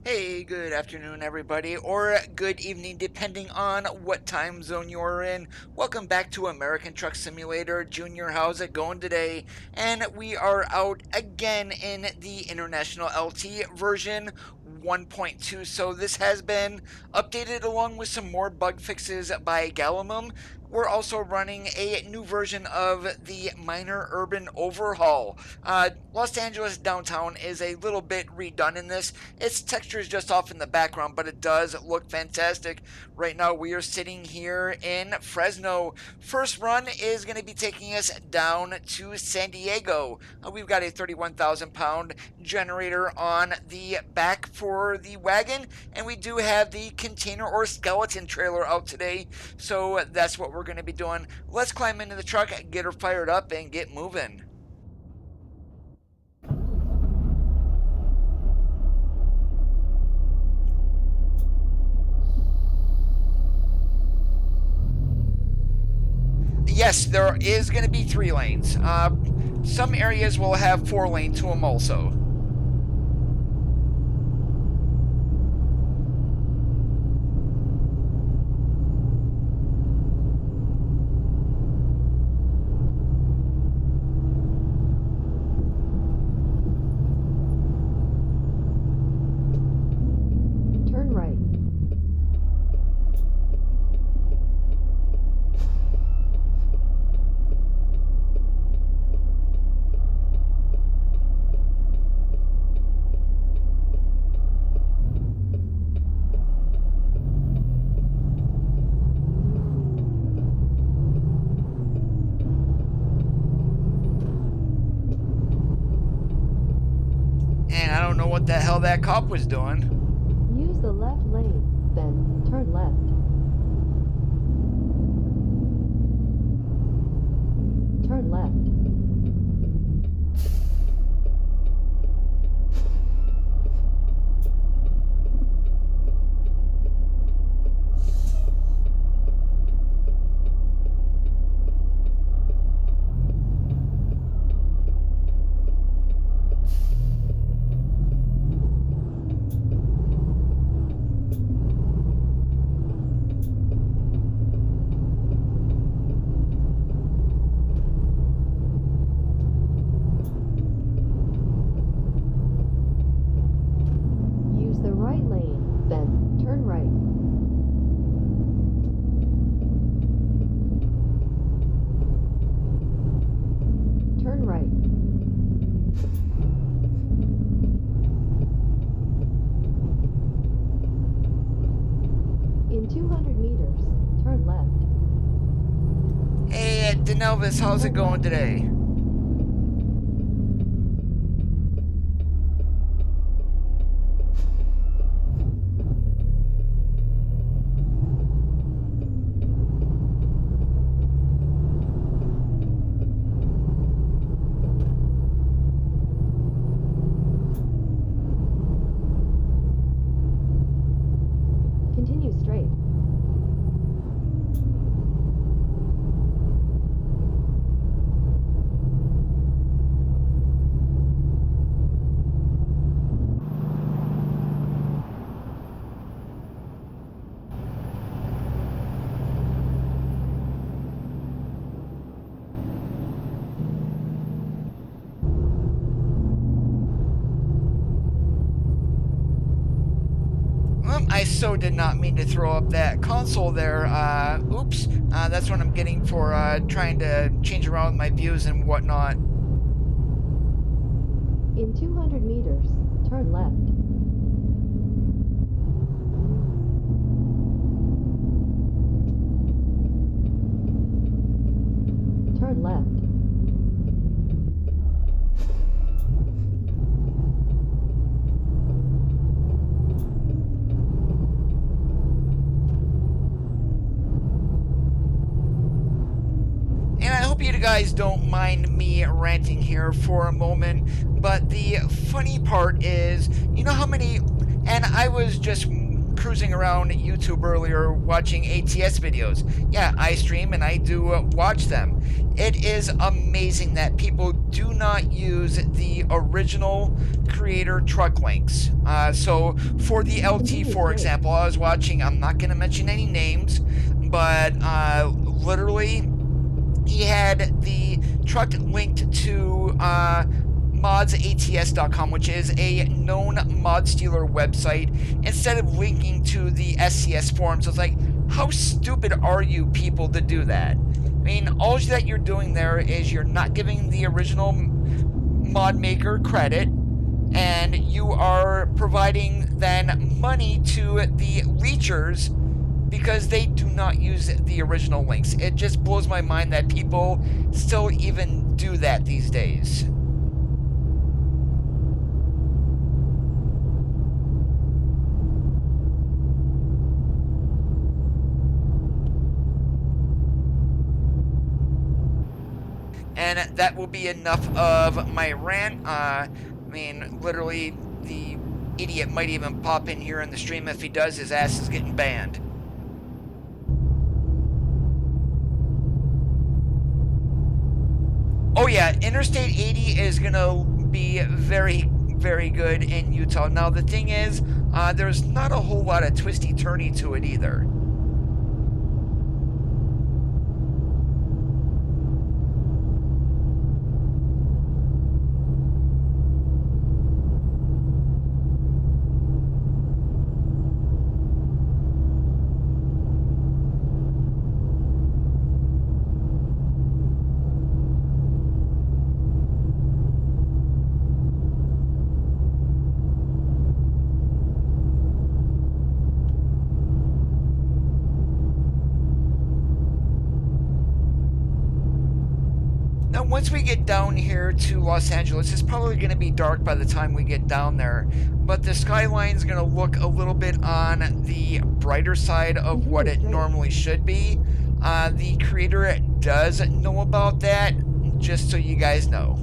Hey, good afternoon, everybody, or good evening, depending on what time zone you're in. Welcome back to American Truck Simulator Junior. How's it going today? And we are out again in the International LT version 1.2. So this has been updated along with some more bug fixes by Galamum. We're also running a new version of the minor urban overhaul. Los Angeles downtown is a little bit redone in this. Its texture is just off in the background, but it does look fantastic. Right now we are sitting here in Fresno. First run is going to be taking us down to San Diego. We've got a 31,000 pound generator on the back for the wagon, and we do have the container or skeleton trailer out today, so that's what we're going to be doing. Let's climb into the truck, get her fired up, and get moving. Yes, there is going to be 3 lanes. Some areas will have 4 lane to them also. Turn right. And I don't know what the hell that cop was doing. Use the left lane, then turn left. Turn left. Use the right lane, then turn right. Turn right. In 200 meters, turn left. Hey, Denelvis, how's it going today? Continue straight. I so did not mean to throw up that console there. Oops. That's what I'm getting for trying to change around my views and whatnot. In 200 meters, turn left. Turn left. And I hope you guys don't mind me ranting here for a moment, but the funny part is, you know how many, and I was just cruising around YouTube earlier watching ATS videos. Yeah, I stream and I do watch them. It is amazing that people do not use the original creator truck links. So for the LT, Continue for straight. example, I was watching, I'm not going to mention any names, but literally he had the truck linked to modsats.com, which is a known mod stealer website, instead of linking to the SCS forums. It's like, how stupid are you people to do that? I mean, all that you're doing there is you're not giving the original mod maker credit, and you are providing then money to the leechers because they do not use the original links. It just blows my mind that people still even do that these days. And that will be enough of my rant. I mean, literally, the idiot might even pop in here in the stream. If he does, his ass is getting banned. Oh yeah, Interstate 80 is gonna be very, very good in Utah. Now the thing is, there's not a whole lot of twisty turny to it either. Now, once we get down here to Los Angeles, it's probably going to be dark by the time we get down there, but the skyline's going to look a little bit on the brighter side of what it normally should be. The creator does know about that, just so you guys know.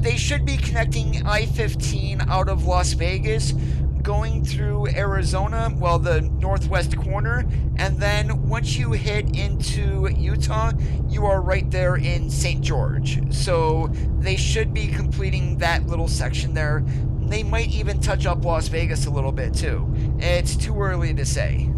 They should be connecting I-15 out of Las Vegas, going through Arizona, well, the northwest corner, and then once you hit into Utah, you are right there in St. George. So they should be completing that little section there. They might even touch up Las Vegas a little bit too. It's too early to say.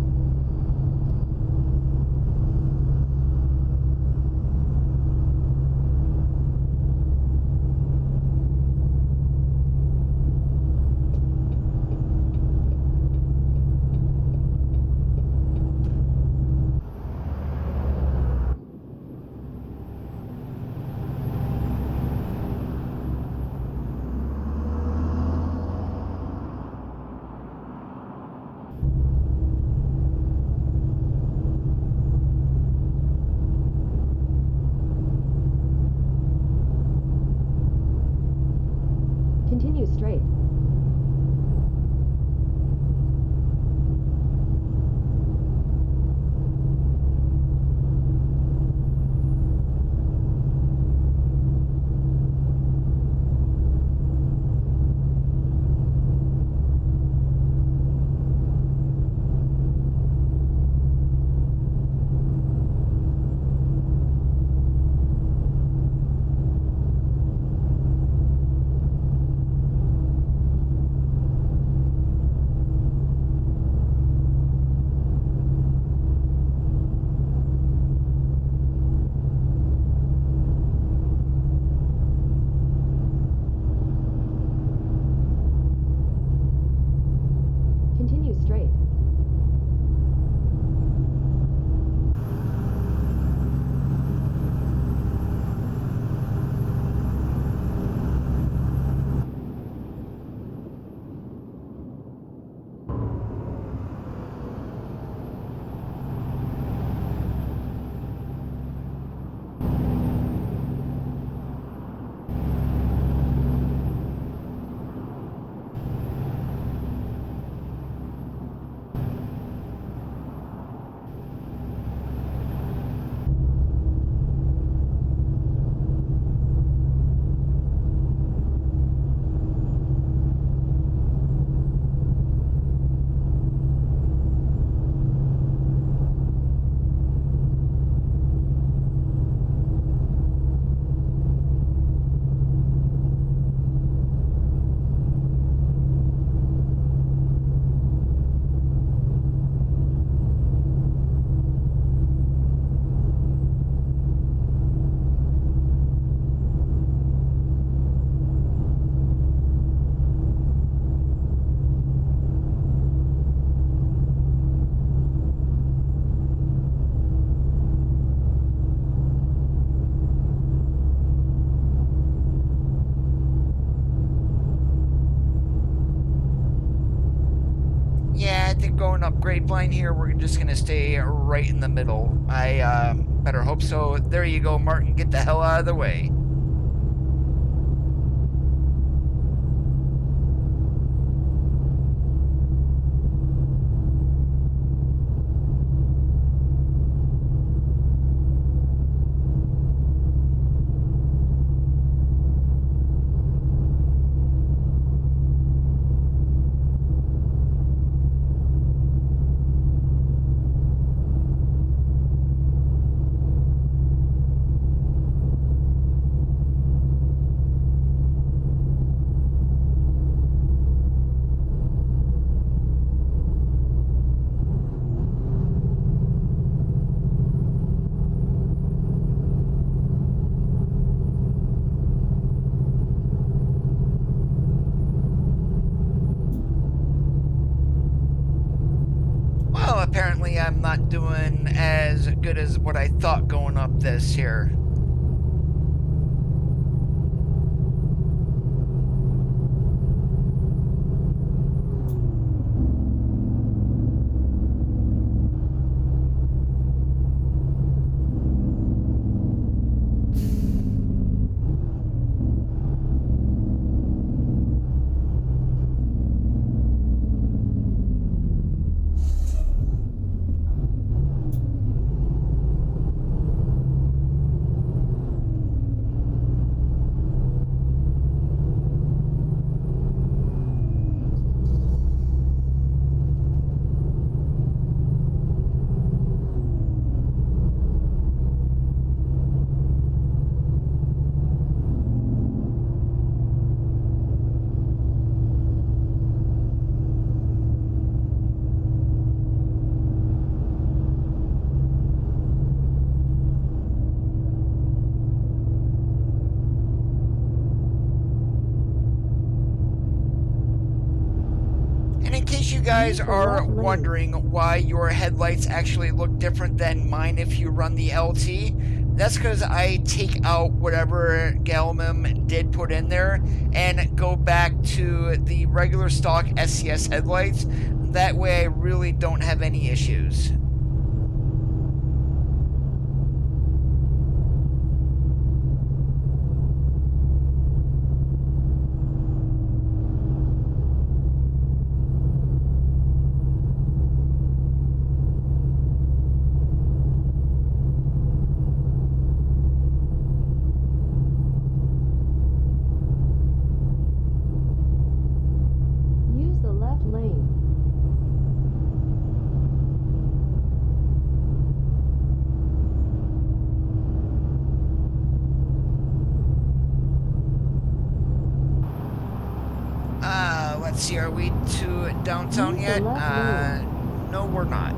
going up Grapevine here, we're just going to stay right in the middle. I better hope so. There you go, Martin. Get the hell out of the way. Well, apparently I'm not doing as good as what I thought going up this here. In case you guys are wondering why your headlights actually look different than mine if you run the LT, that's because I take out whatever Galmim did put in there and go back to the regular stock SCS headlights. That way I really don't have any issues. Let's see, are we to downtown yet? No, we're not.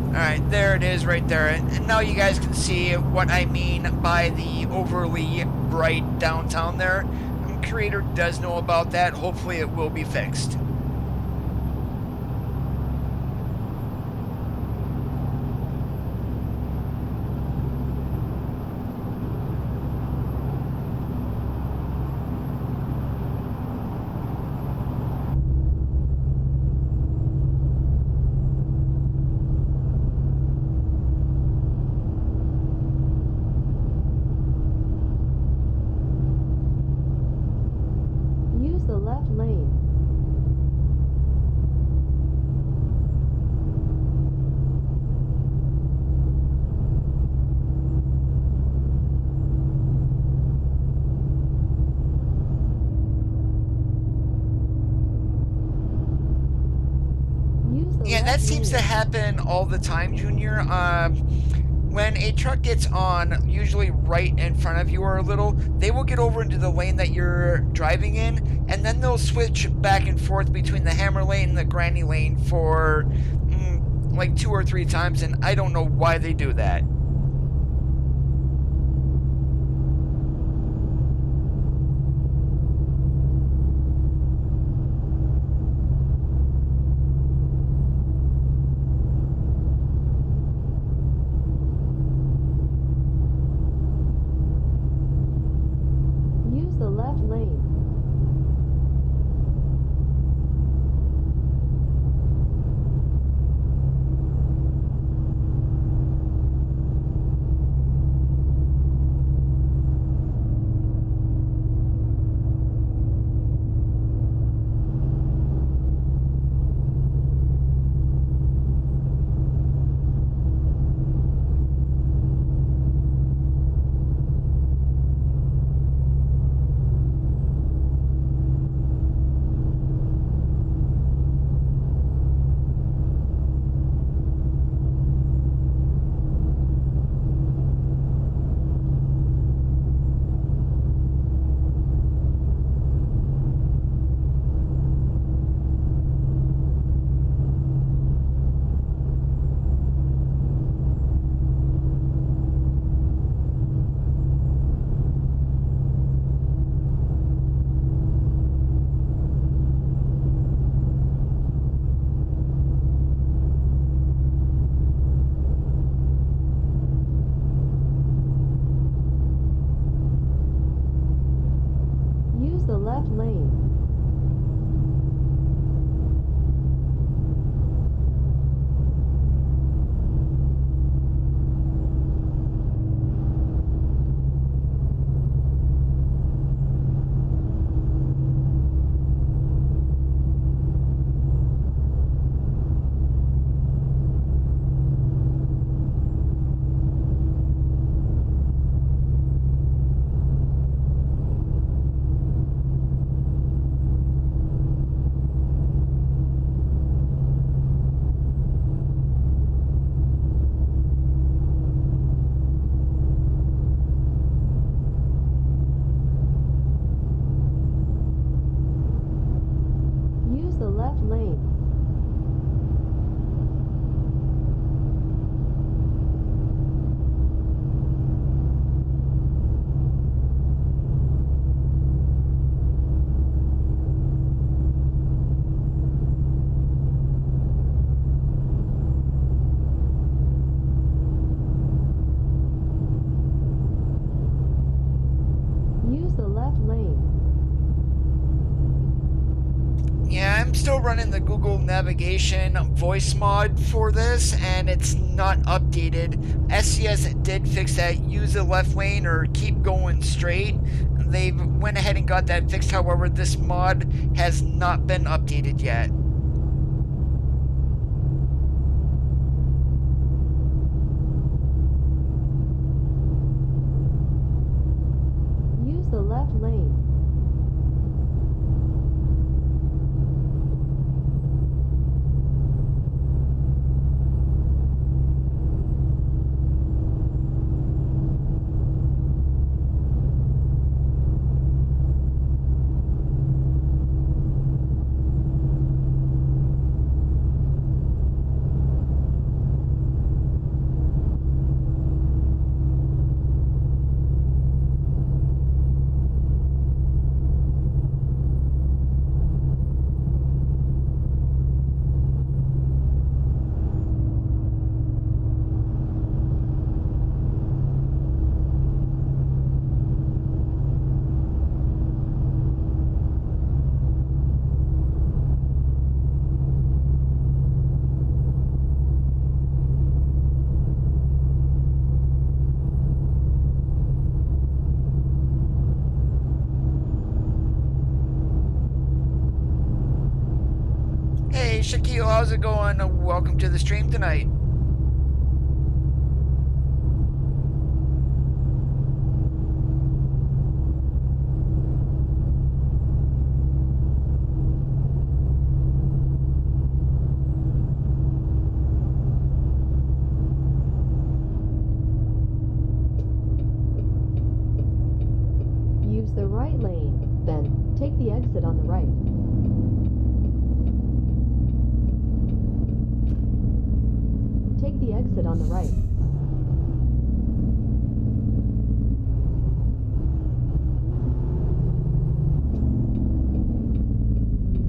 Alright, there it is right there. And now you guys can see what I mean by the overly bright downtown there. Creator does know about that. Hopefully it will be fixed. Yeah, that seems to happen all the time, Junior. When a truck gets on, usually right in front of you or a little, they will get over into the lane that you're driving in, and then they'll switch back and forth between the hammer lane and the granny lane for like 2 or 3 times, and I don't know why they do that. Use the left lane. Use the left lane. Use the left lane. Use the left lane. Yeah, I'm still running the Google navigation voice mod for this, and it's not updated. SCS did fix that use the left lane or keep going straight. They've went ahead and got that fixed, however, this mod has not been updated yet. Use the left lane. Hey Shaquille, how's it going? Welcome to the stream tonight. exit on the right. Take the exit on the right.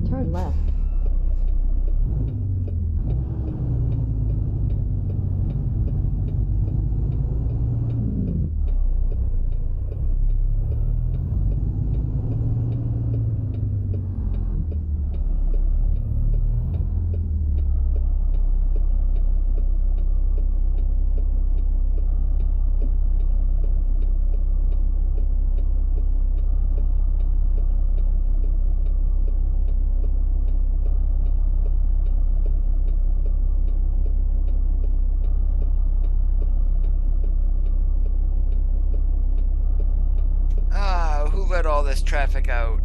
Turn left. Who let all this traffic out?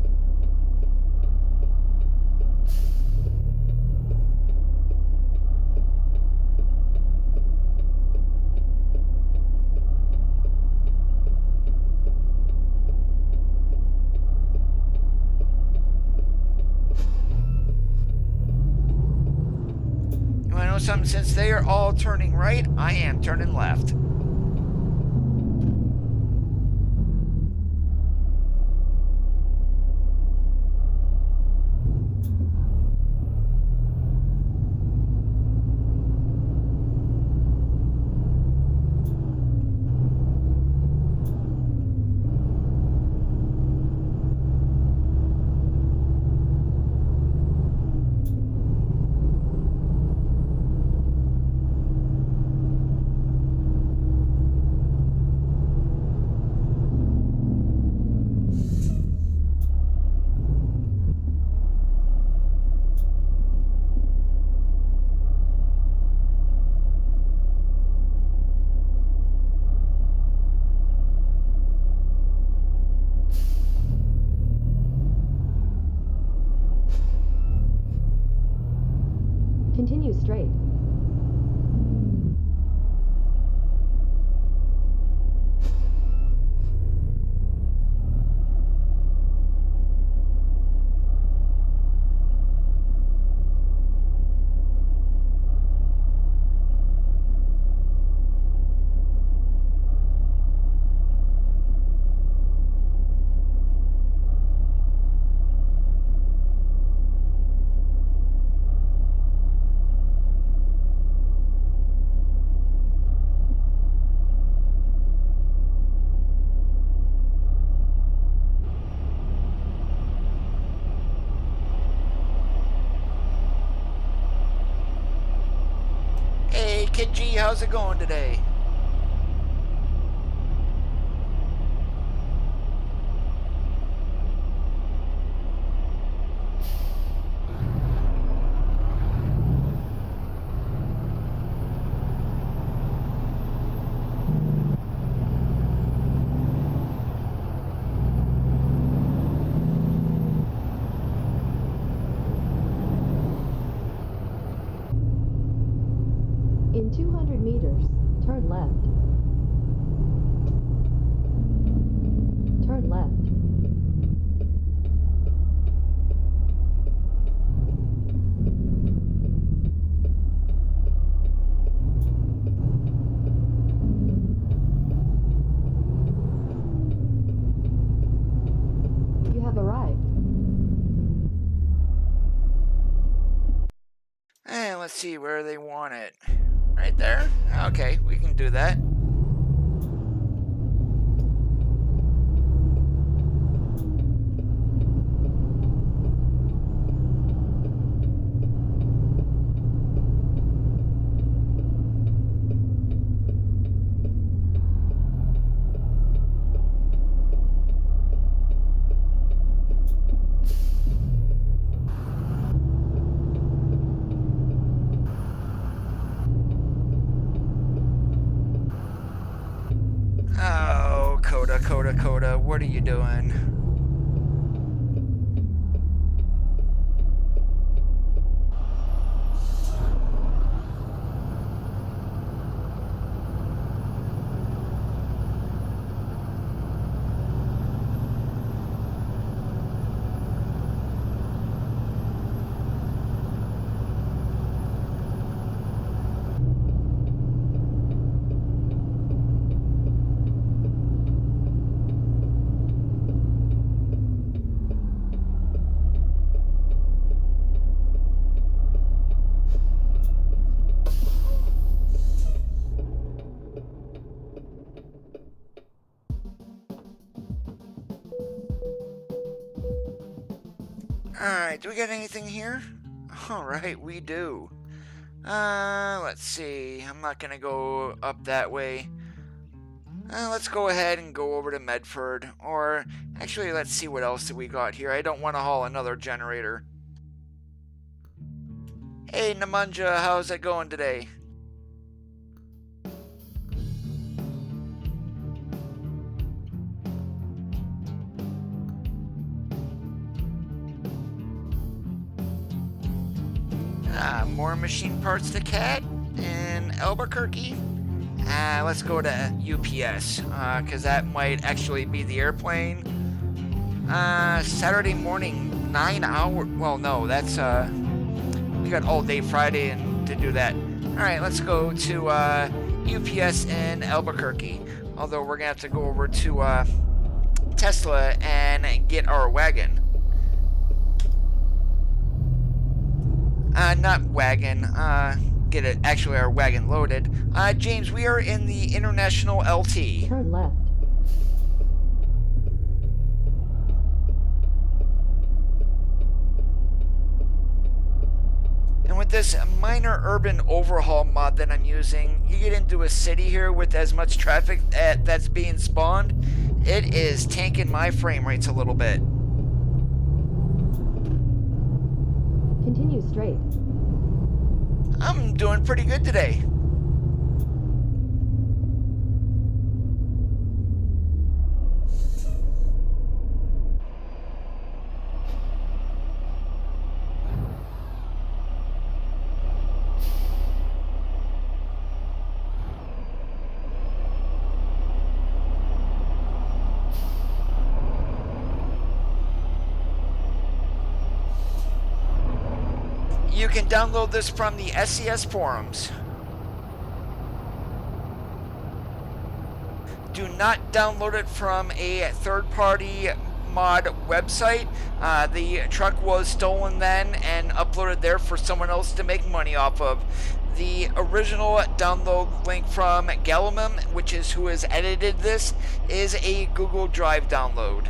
You wanna know something? Since they are all turning right, I am turning left. Continue straight. Hey, Kid G, how's it going today? In 200 meters, turn left. Turn left. You have arrived. And let's see where they want it. Right there? Okay, we can do that. Oh, Coda, what are you doing? Alright, do we got anything here? Alright, we do. Let's see. I'm not gonna go up that way. Let's go ahead and go over to Medford. Or, actually, let's see what else we got here. I don't want to haul another generator. Hey, Namanja, how's it going today? More machine parts to Cat in Albuquerque. Let's go to UPS, because that might actually be the airplane. Saturday morning, 9 hours. Well, no, that's, we got all day Friday and to do that. Alright, let's go to, UPS in Albuquerque. Although we're gonna have to go over to, Tesla and get our wagon. Not wagon, get it, actually our wagon loaded. James, we are in the International LT. Turn left. And with this minor urban overhaul mod that I'm using, you get into a city here with as much traffic that's being spawned, it is tanking my frame rates a little bit. Continue straight. I'm doing pretty good today. You can download this from the SES forums. Do not download it from a third-party mod website. The truck was stolen then and uploaded there for someone else to make money off of. The original download link from Gallimum, which is who has edited this, is a Google Drive download.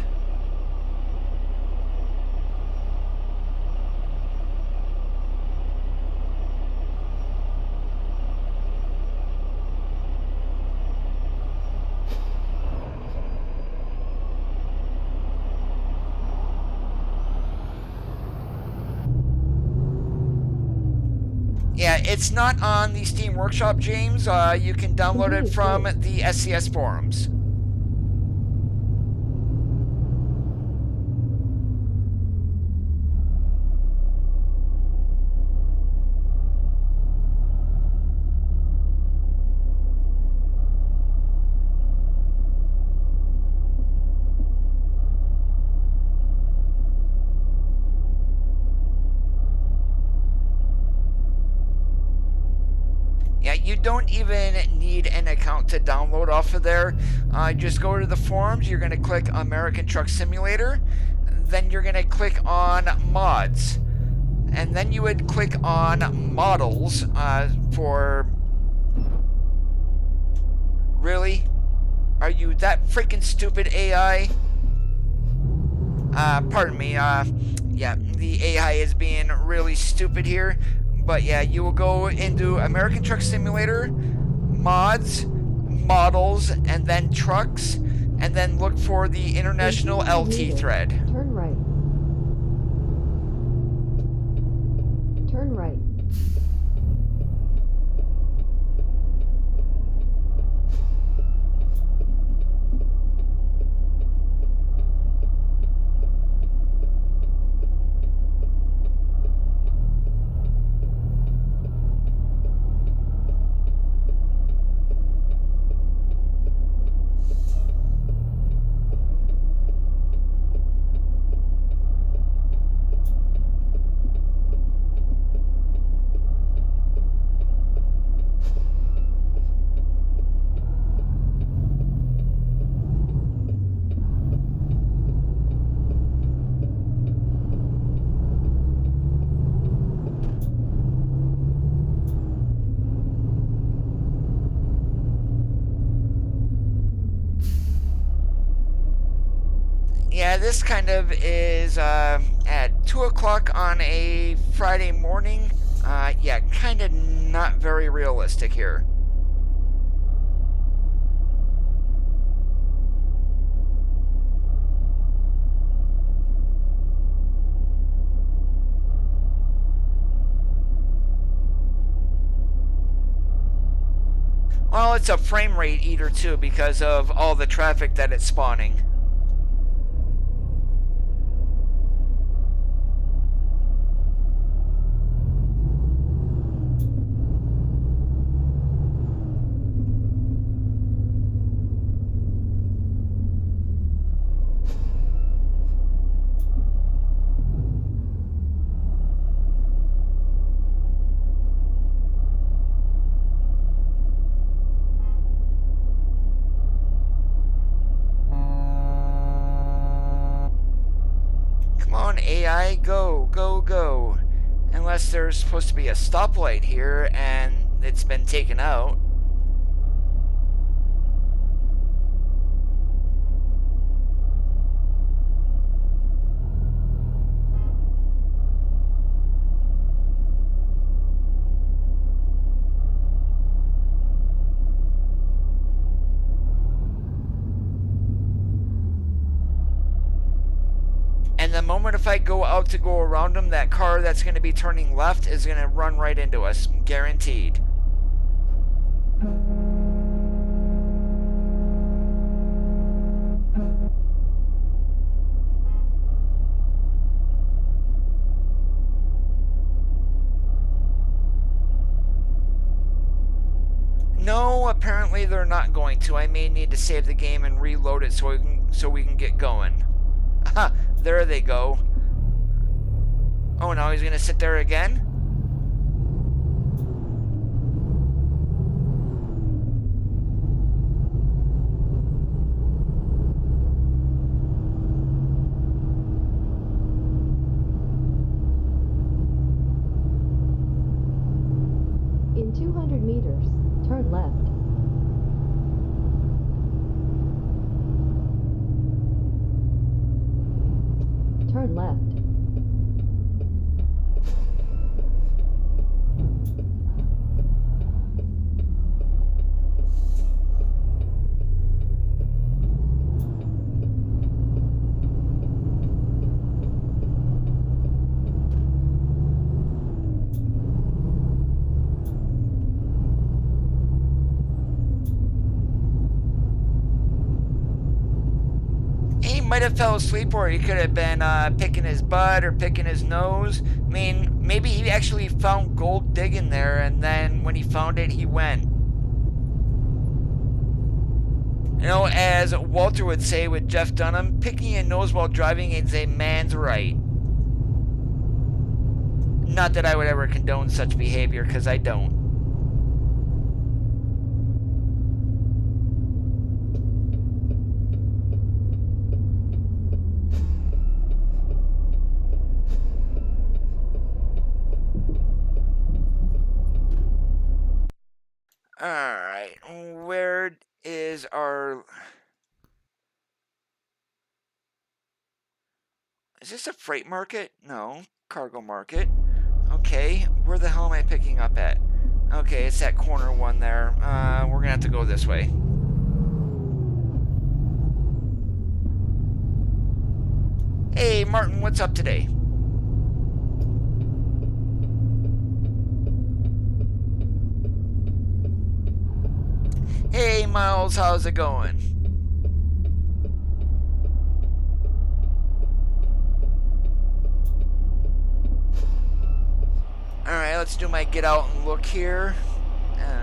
Yeah, it's not on the Steam Workshop, James. You can download it from the SCS forums. Yeah, you don't even need an account to download off of there. Just go to the forums, you're going to click American Truck Simulator, then you're going to click on mods, and then you would click on models for... Really? Are you that freaking stupid, AI? Pardon me, yeah, the AI is being really stupid here. But yeah, you will go into American Truck Simulator, mods, models, and then trucks, and then look for the International LT thread. Turn right. Turn right. Yeah, this kind of is at 2 o'clock on a Friday morning. Yeah, kind of not very realistic here. Well, it's a frame rate eater too because of all the traffic that it's spawning. Come on, AI, go, go, go. Unless there's supposed to be a stoplight here and it's been taken out. And the moment if I go out to go around them, that car that's going to be turning left is going to run right into us, guaranteed. No, apparently they're not going to. I may need to save the game and reload it so we can get going. Aha, there they go. Oh, now he's gonna sit there again? In 200 meters, turn left. Turn left. He might have fell asleep, or he could have been picking his butt or picking his nose. I mean, maybe he actually found gold digging there, and then when he found it, he went. You know, as Walter would say with Jeff Dunham, picking a nose while driving is a man's right. Not that I would ever condone such behavior, because I don't. Alright, where is our... Is this a freight market? No. Cargo market. Okay, where the hell am I picking up at? Okay, it's that corner one there. We're gonna have to go this way. Hey, Martin, what's up today? Hey, Miles, how's it going? Alright, let's do my get out and look here.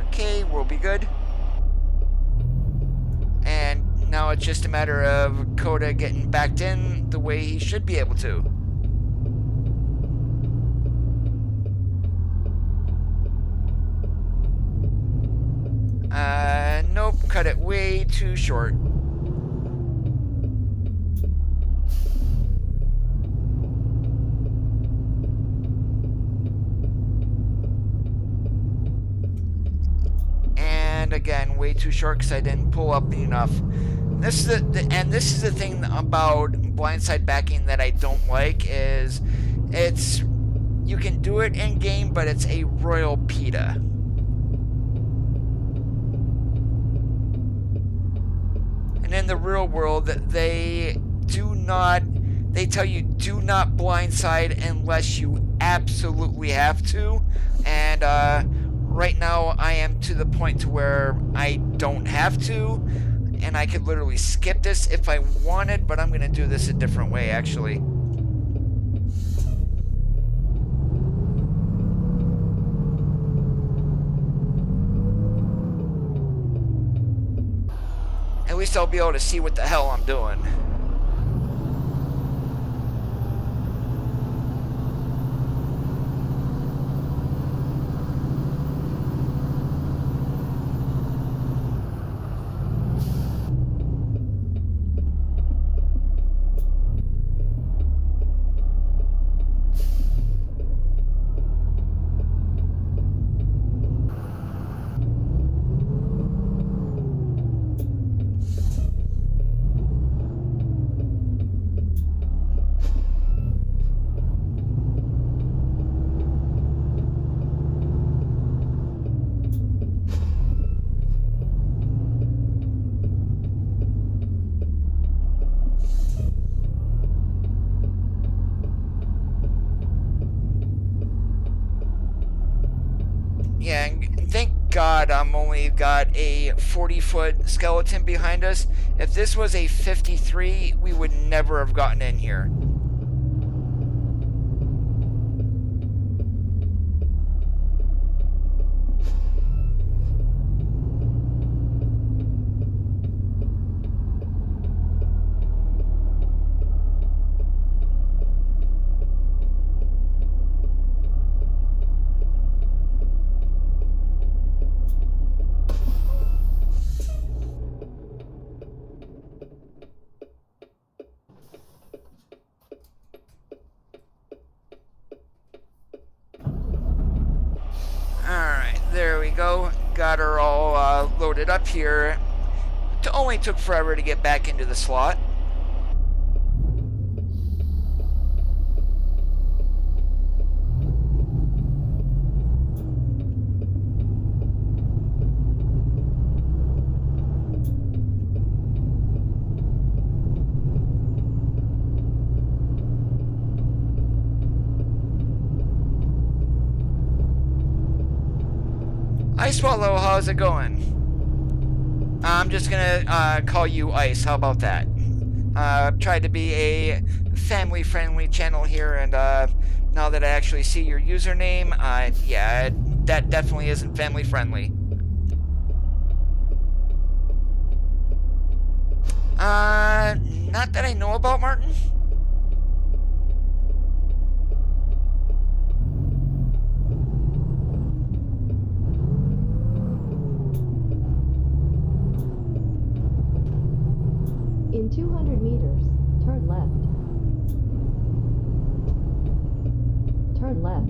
Okay, we'll be good. And now it's just a matter of Coda getting backed in the way he should be able to. Nope, cut it way too short. And again, way too short because I didn't pull up enough. This is the thing about blindside backing that I don't like is It's, you can do it in game, but it's a royal PETA. And in the real world, they tell you do not blindside unless you absolutely have to. And right now I am to the point to where I don't have to, and I could literally skip this if I wanted, but I'm going to do this a different way, actually. At least I'll be able to see what the hell I'm doing. Yeah, and thank God I'm only got a 40-foot skeleton behind us. If this was a 53, we would never have gotten in here. Alright, there we go. Got her all loaded up here. It only took forever to get back into the slot. Ice Swallow, how's it going? I'm just gonna call you Ice. How about that? I've tried to be a family-friendly channel here, and now that I actually see your username, yeah, that definitely isn't family-friendly. Not that I know about, Martin. In 200 meters, turn left. Turn left.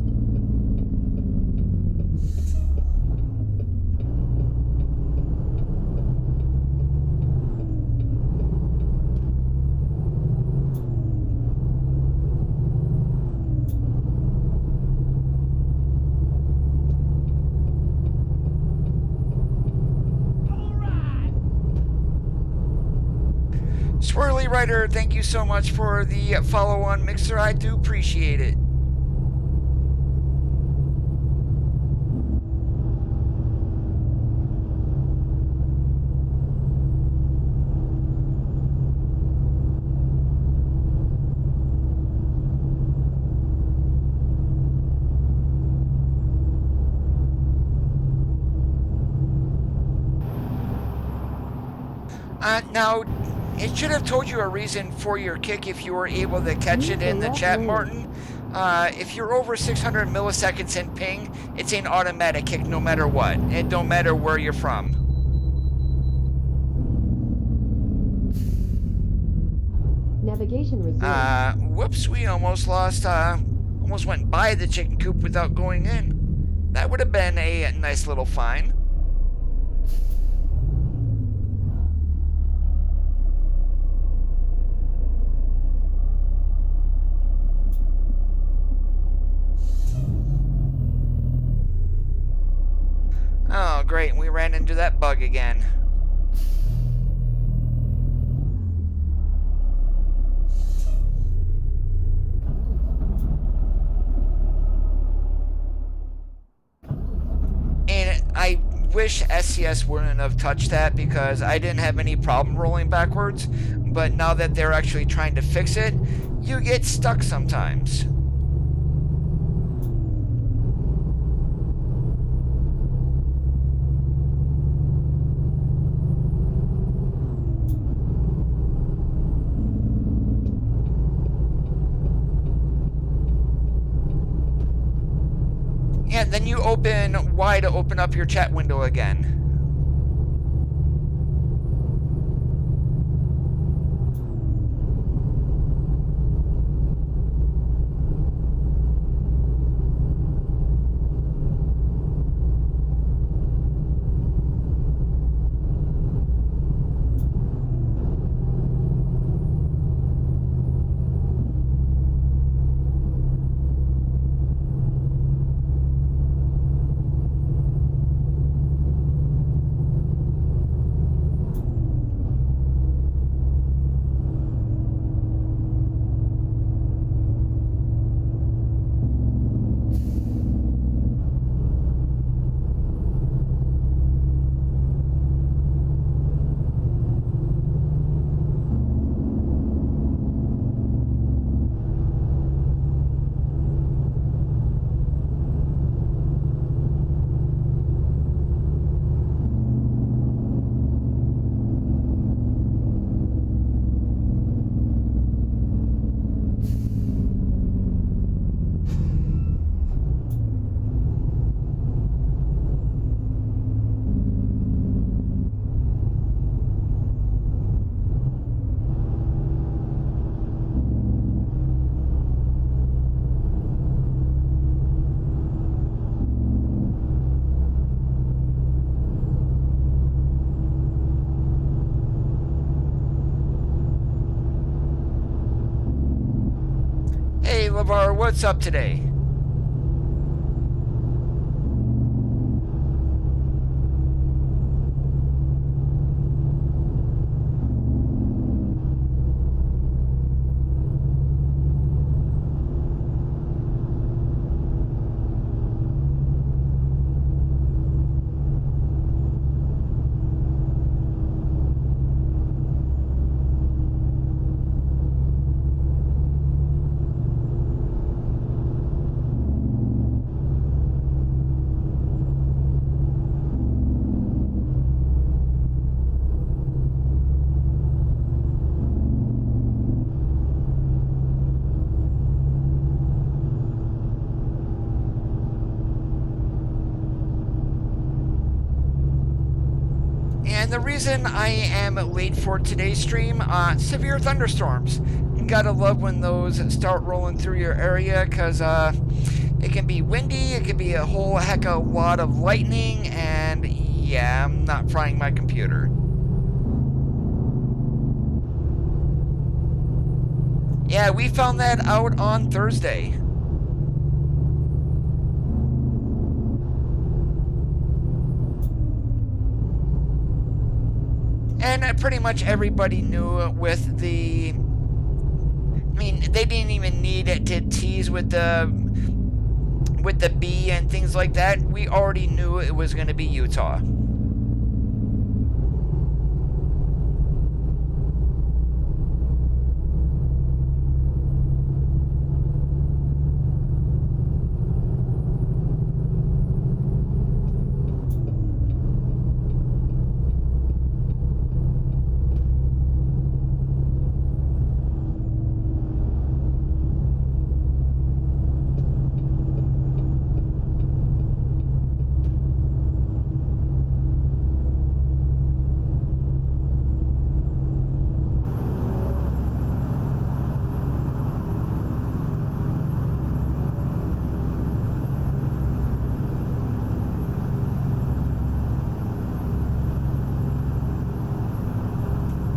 Swirly Rider, thank you so much for the follow on Mixer. I do appreciate it. Now, it should have told you a reason for your kick if you were able to catch it in the chat, Martin. If you're over 600 milliseconds in ping, it's an automatic kick no matter what. It don't matter where you're from. Navigation resumed. Whoops, we almost lost, almost went by the chicken coop without going in. That would have been a nice little find. ran into that bug again. And I wish SCS wouldn't have touched that because I didn't have any problem rolling backwards, but now that they're actually trying to fix it, you get stuck sometimes. And then you open Y to open up your chat window again. Hey, LeVar, what's up today? And the reason I am late for today's stream, severe thunderstorms. You gotta love when those start rolling through your area, because it can be windy, it can be a whole heck of a lot of lightning, and yeah, I'm not frying my computer. Yeah, we found that out on Thursday. And pretty much everybody knew with the... I mean, they didn't even need to tease with the B and things like that. We already knew it was going to be Utah.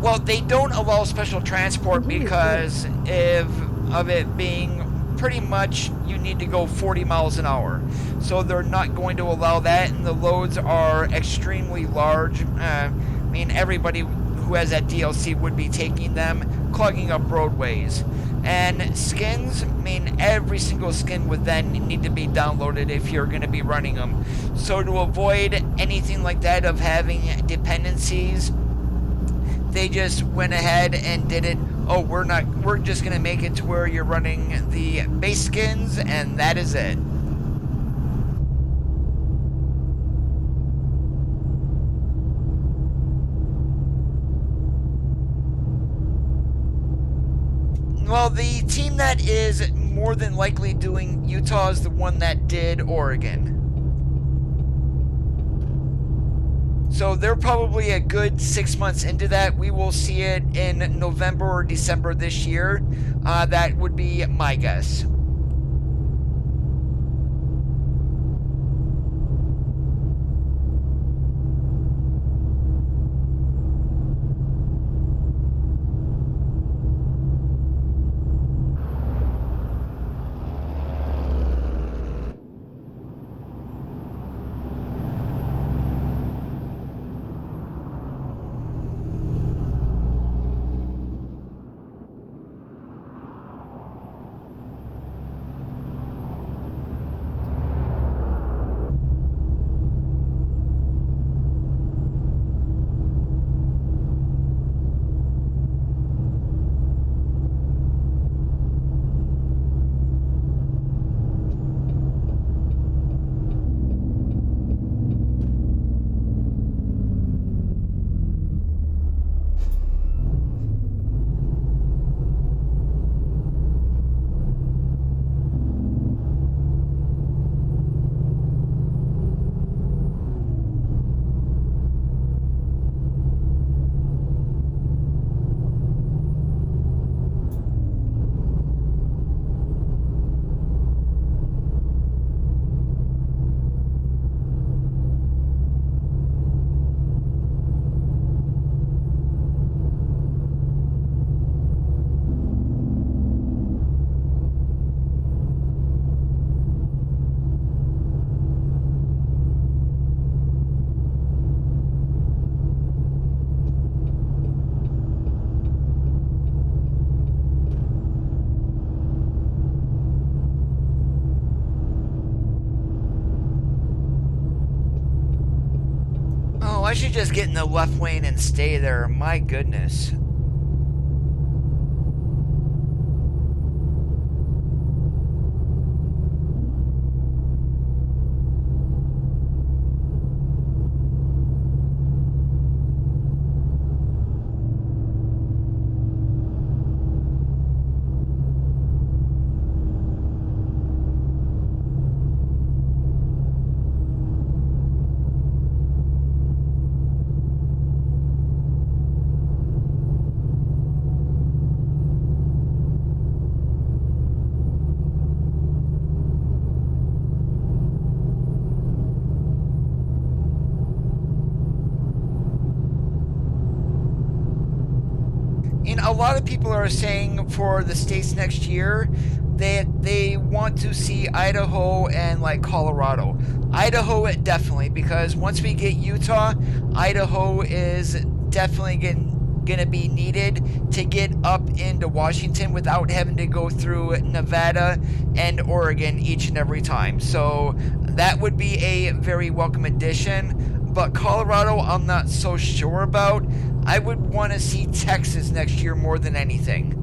Well, they don't allow special transport because of it being pretty much you need to go 40 miles an hour. So they're not going to allow that, and the loads are extremely large. I mean, everybody who has that DLC would be taking them, clogging up roadways. And skins, I mean, every single skin would then need to be downloaded if you're going to be running them. So to avoid anything like that of having dependencies, they just went ahead and did it. Oh, we're just going to make it to where you're running the base skins, and that is it. Well, the team that is more than likely doing Utah is the one that did Oregon. So they're probably a good 6 months into that. We will see it in November or December this year. That would be my guess. Oh, I should just get in the left lane and stay there. My goodness. And a lot of people are saying for the states next year that they want to see Idaho and like Colorado. Idaho, definitely, because once we get Utah, Idaho is definitely gonna be needed to get up into Washington without having to go through Nevada and Oregon each and every time. So that would be a very welcome addition. But Colorado, I'm not so sure about. I would want to see Texas next year more than anything.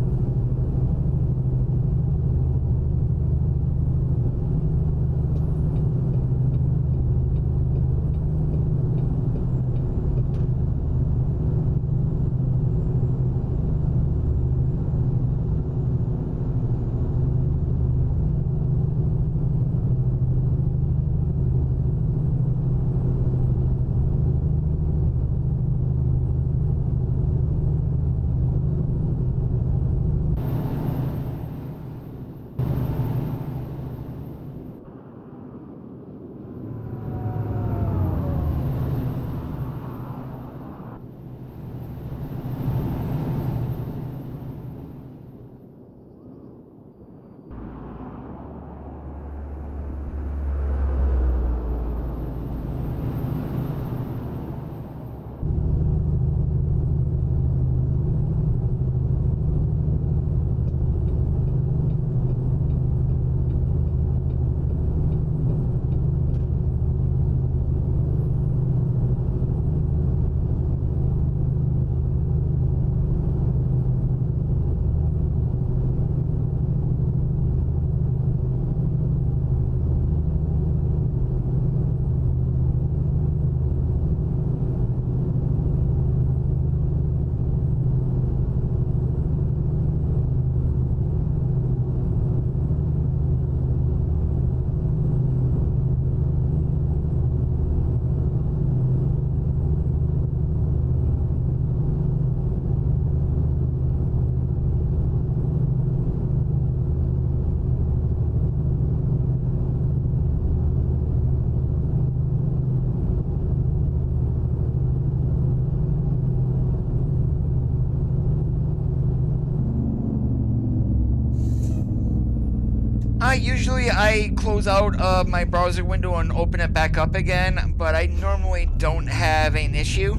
Usually I close out my browser window and open it back up again, but I normally don't have an issue.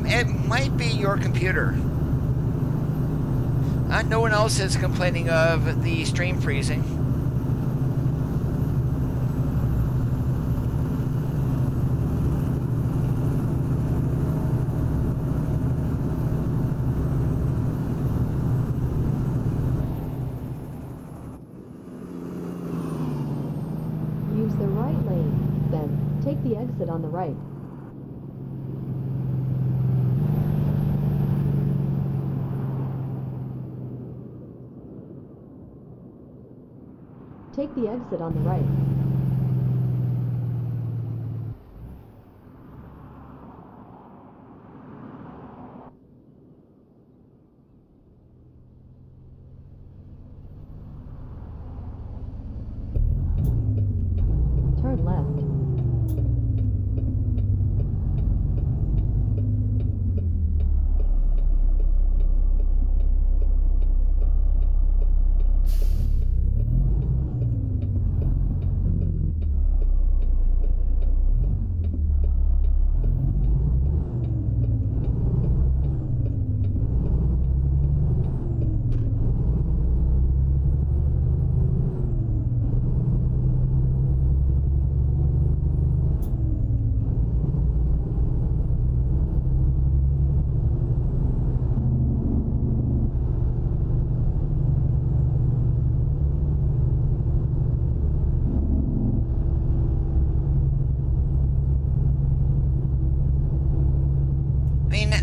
It might be your computer. No one else is complaining of the stream freezing. Use the right lane, then take the exit on the right. Take the exit on the right. Turn left.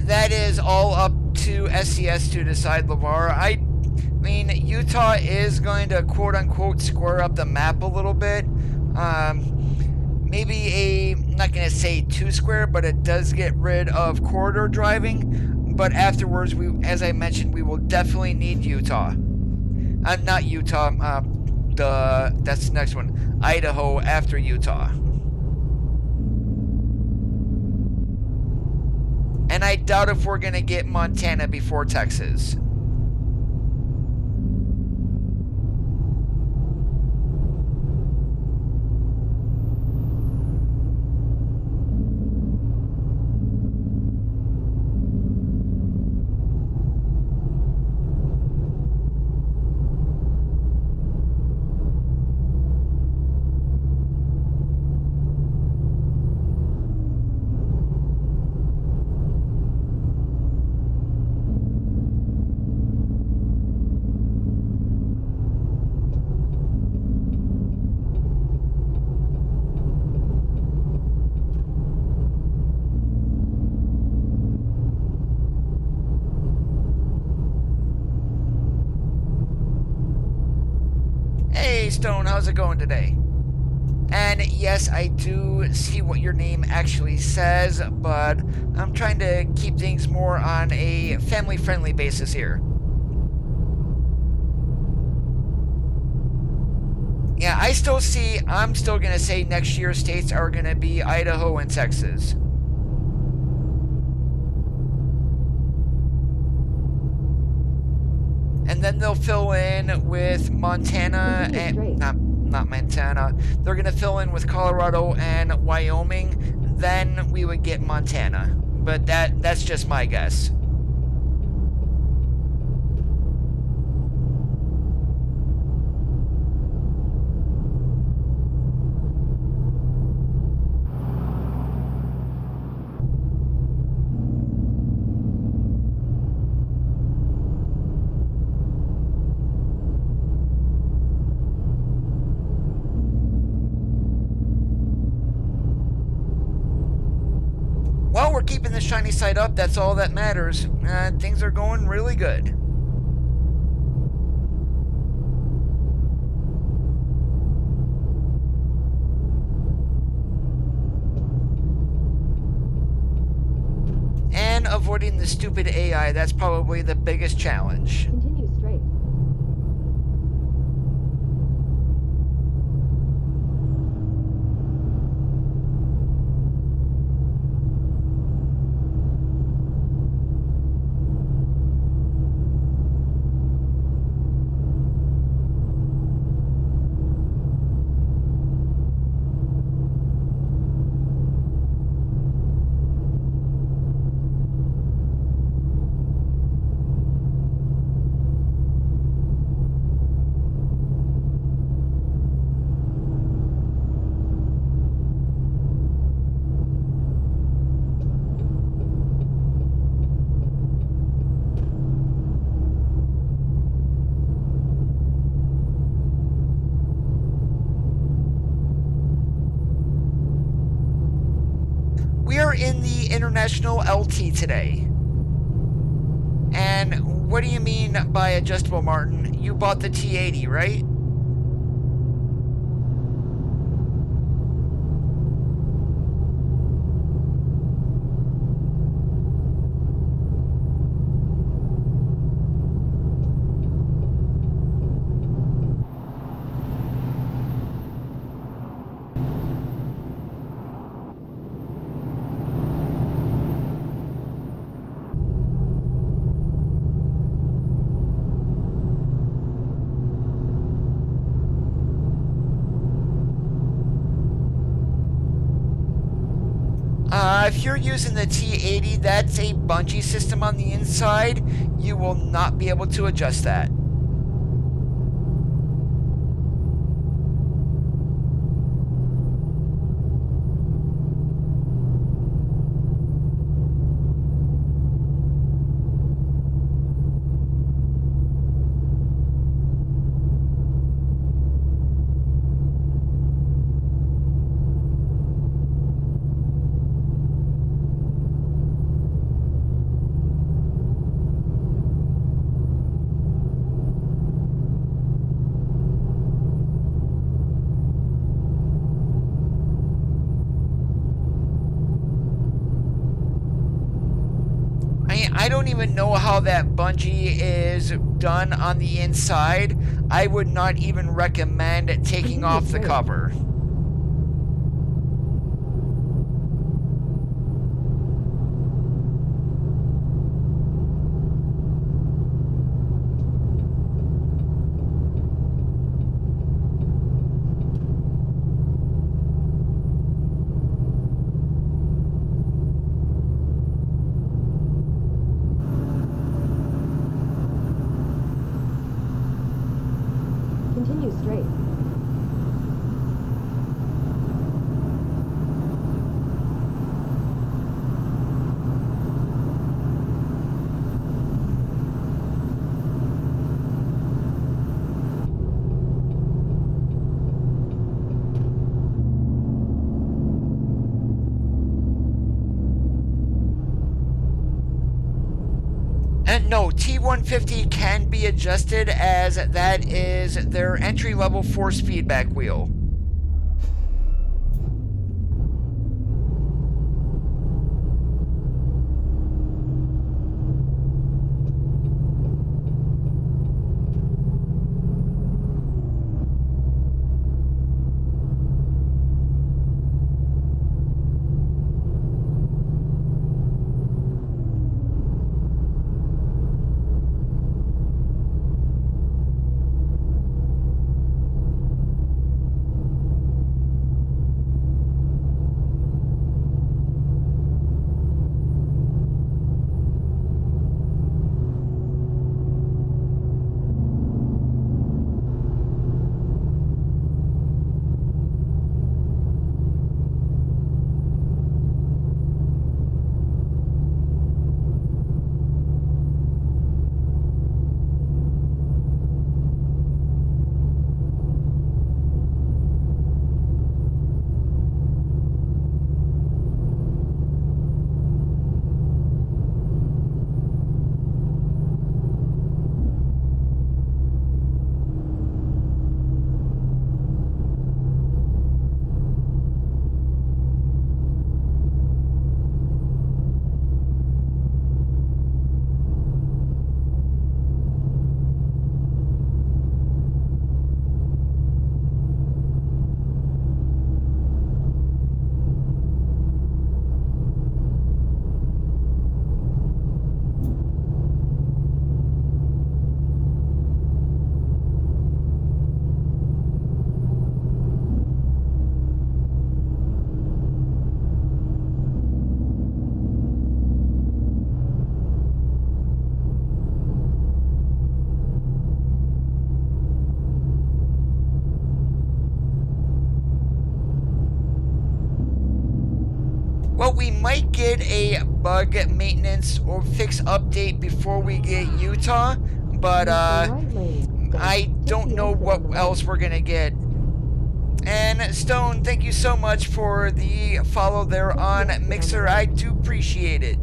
That is all up to SES to decide, LeVar. I mean, Utah is going to quote unquote square up the map a little bit. Maybe I'm not going to say too square, but it does get rid of corridor driving. But afterwards, as I mentioned, we will definitely need Utah. Not Utah. That's the next one. Idaho after Utah. And I doubt if we're going to get Montana before Texas. Stone, how's it going today? And yes, I do see what your name actually says, but I'm trying to keep things more on a family-friendly basis here. Yeah, I'm still going to say next year's states are going to be Idaho and Texas. And then they'll fill in with Montana and not Montana. They're going to fill in with Colorado and Wyoming. Then we would get Montana. But that's just my guess. Well, we're keeping the shiny side up. That's all that matters. Things are going really good. And avoiding the stupid AI, that's probably the biggest challenge. Continue straight. We are in the International LT today. And what do you mean by adjustable, Martin? You bought the T80, right? If you're using the T80, that's a bungee system on the inside. You will not be able to adjust that. I don't even know how that bungee is done on the inside. I would not even recommend taking off the cover. Continue straight. No, T150 can be adjusted, as that is their entry-level force feedback wheel. Well, we might get a bug maintenance or fix update before we get Utah, but I don't know what else we're gonna get. And Stone, thank you so much for the follow there on Mixer. I do appreciate it.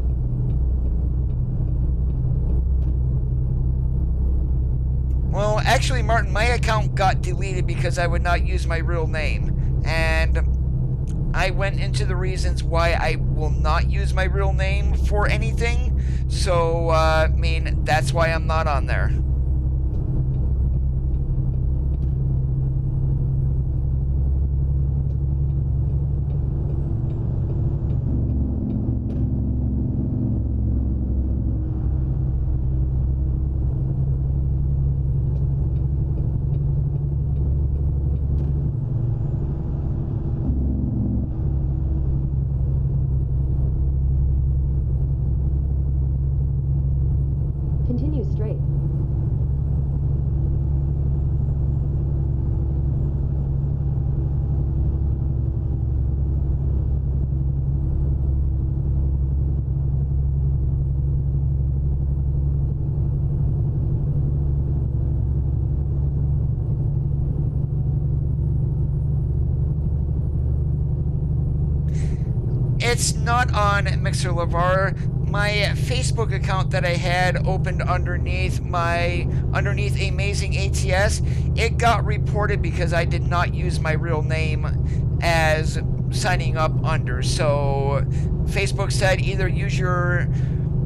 Well, actually, Martin, my account got deleted because I would not use my real name. And I went into the reasons why I will not use my real name for anything. So, I mean, that's why I'm not on there. Continue straight. It's not on Mixer LeVar. My Facebook account that I had opened underneath Amazing ATS, it got reported because I did not use my real name as signing up under. So Facebook said either use your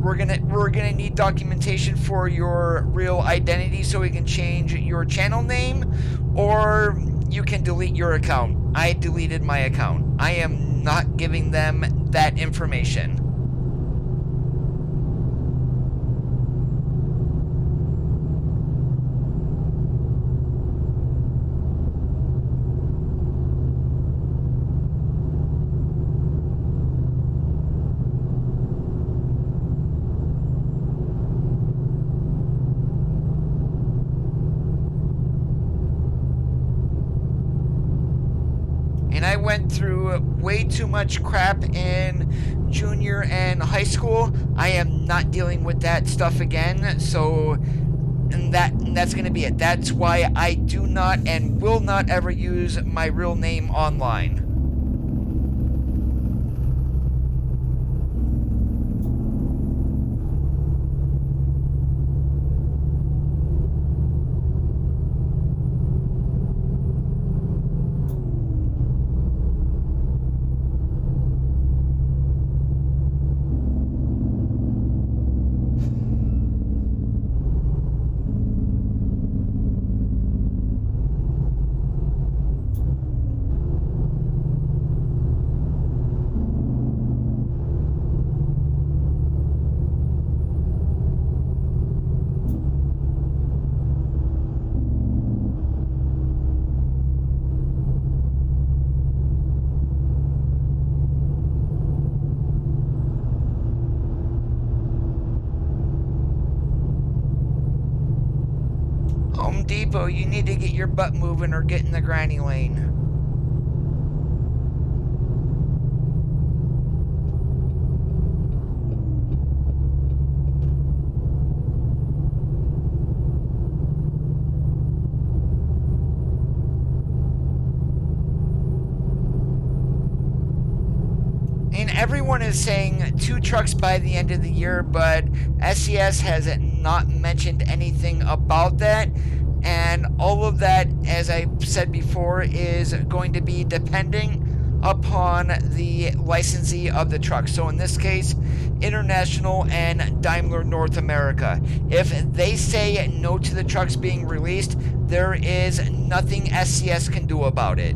we're gonna need documentation for your real identity so we can change your channel name, or you can delete your account. I deleted my account. I am not giving them that information. And I went through way too much crap in junior and high school. I am not dealing with that stuff again. So, and that's going to be it. That's why I do not and will not ever use my real name online. Home Depot, you need to get your butt moving or get in the granny lane. And everyone is saying 2 trucks by the end of the year, but SES has not mentioned anything about that. And all of that, as I said before, is going to be depending upon the licensee of the truck. So in this case, International and Daimler North America. If they say no to the trucks being released, there is nothing SCS can do about it.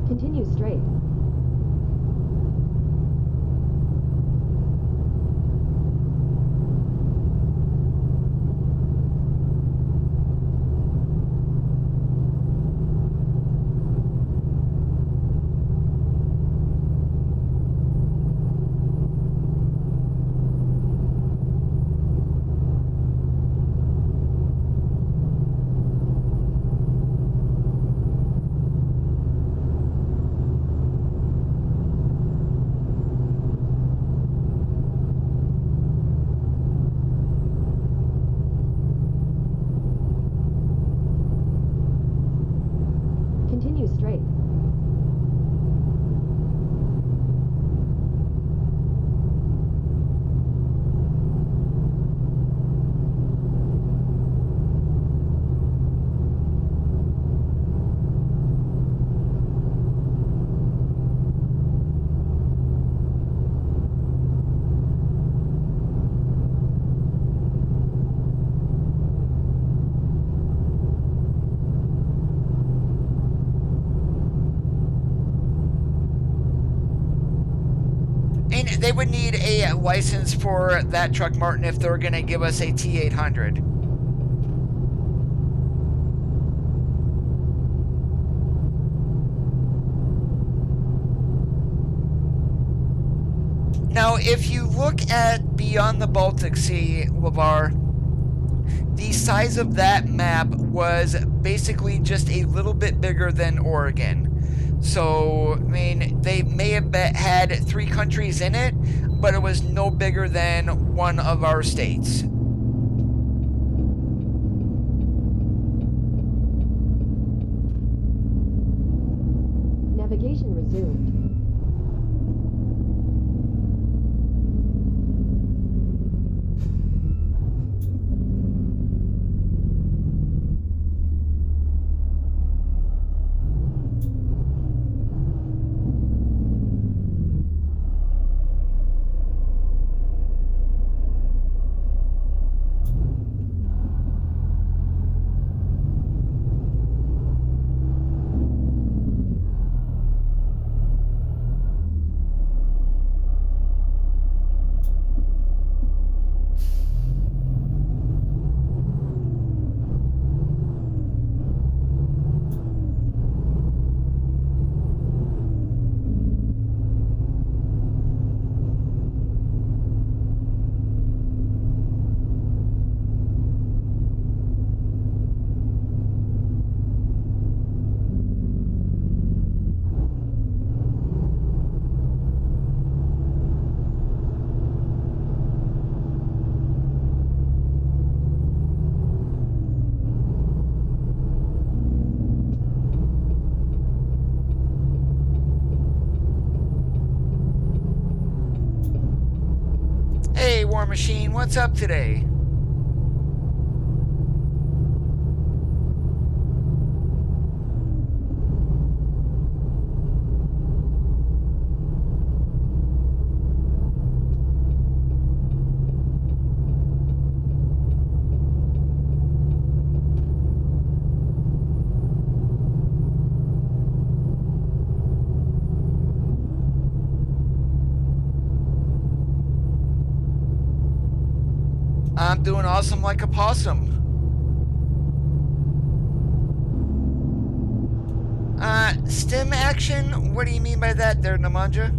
Continue straight. Continue straight. And they would need a license for that truck, Martin, if they're going to give us a T800. Now, if you look at beyond the Baltic Sea, LeVar, the size of that map was basically just a little bit bigger than Oregon. So, I mean, they may have had 3 countries in it, but it was no bigger than one of our states. Navigation resumed. Machine, what's up today? I'm doing awesome like a possum. Stim action? What do you mean by that there, Namanja?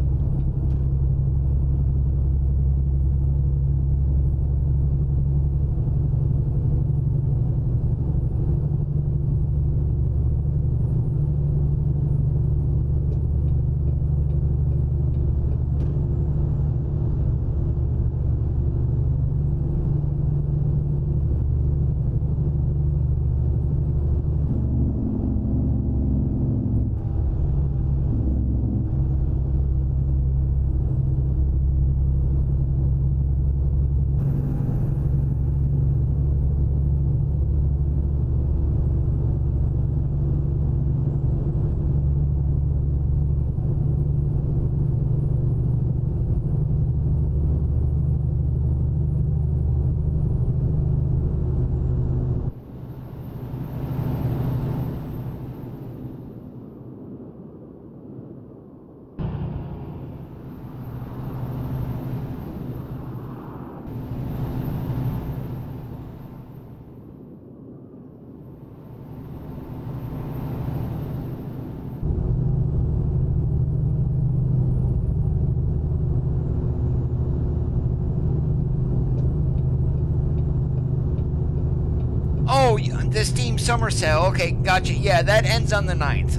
Oh, the Steam Summer Sale. Okay, gotcha. Yeah, that ends on the 9th.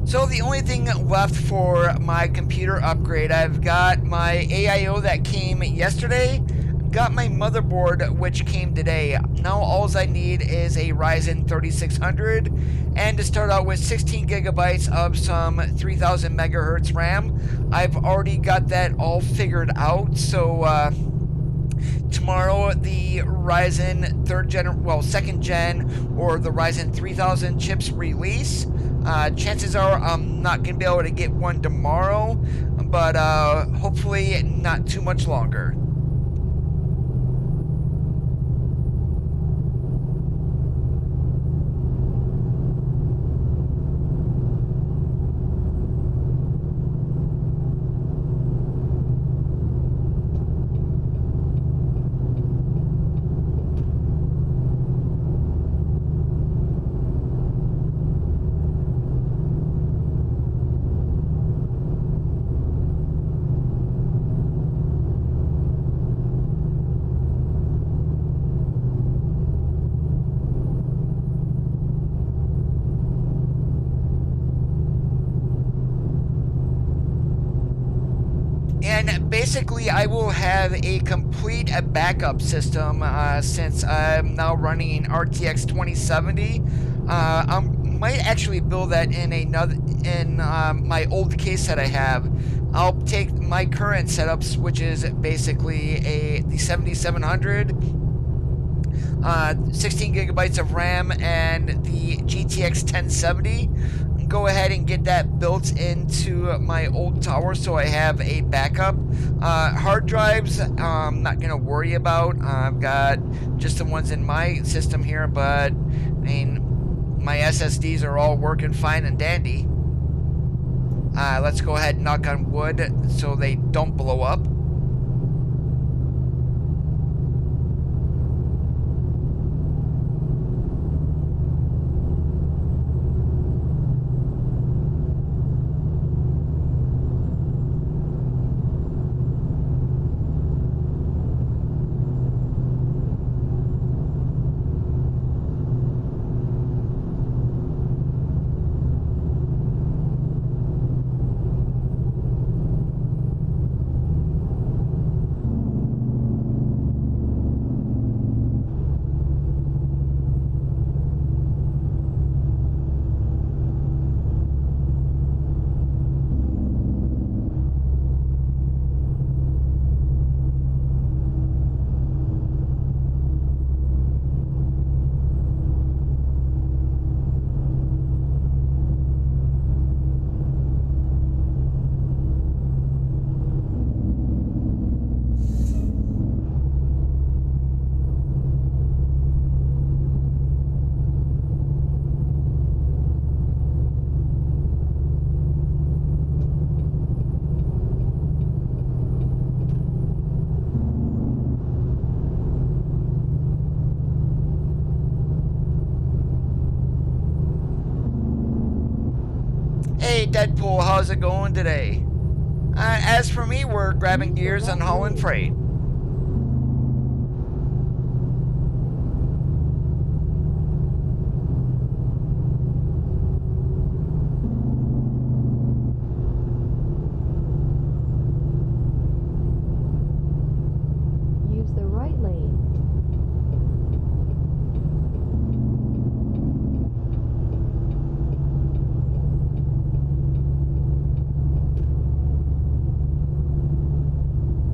So the only thing left for my computer upgrade, I've got my AIO that came yesterday, got my motherboard which came today. Now all I need is a Ryzen 3600, and to start out with 16 gigabytes of some 3000 megahertz RAM. I've already got that all figured out, so tomorrow the Ryzen 2nd gen or the Ryzen 3000 chips release. Chances are I'm not going to be able to get one tomorrow, but hopefully not too much longer. And basically, I will have a complete backup system since I'm now running an RTX 2070. I might actually build that in my old case that I have. I'll take my current setups, which is basically the 7700. 16 gigabytes of RAM and the GTX 1070. Go ahead and get that built into my old tower so I have a backup. Hard drives, I'm not going to worry about. I've got just the ones in my system here, but I mean, my SSDs are all working fine and dandy. Let's go ahead and knock on wood so they don't blow up. how's it going today? As for me, we're grabbing Use the gears and left hauling lane. freight. Use the right lane.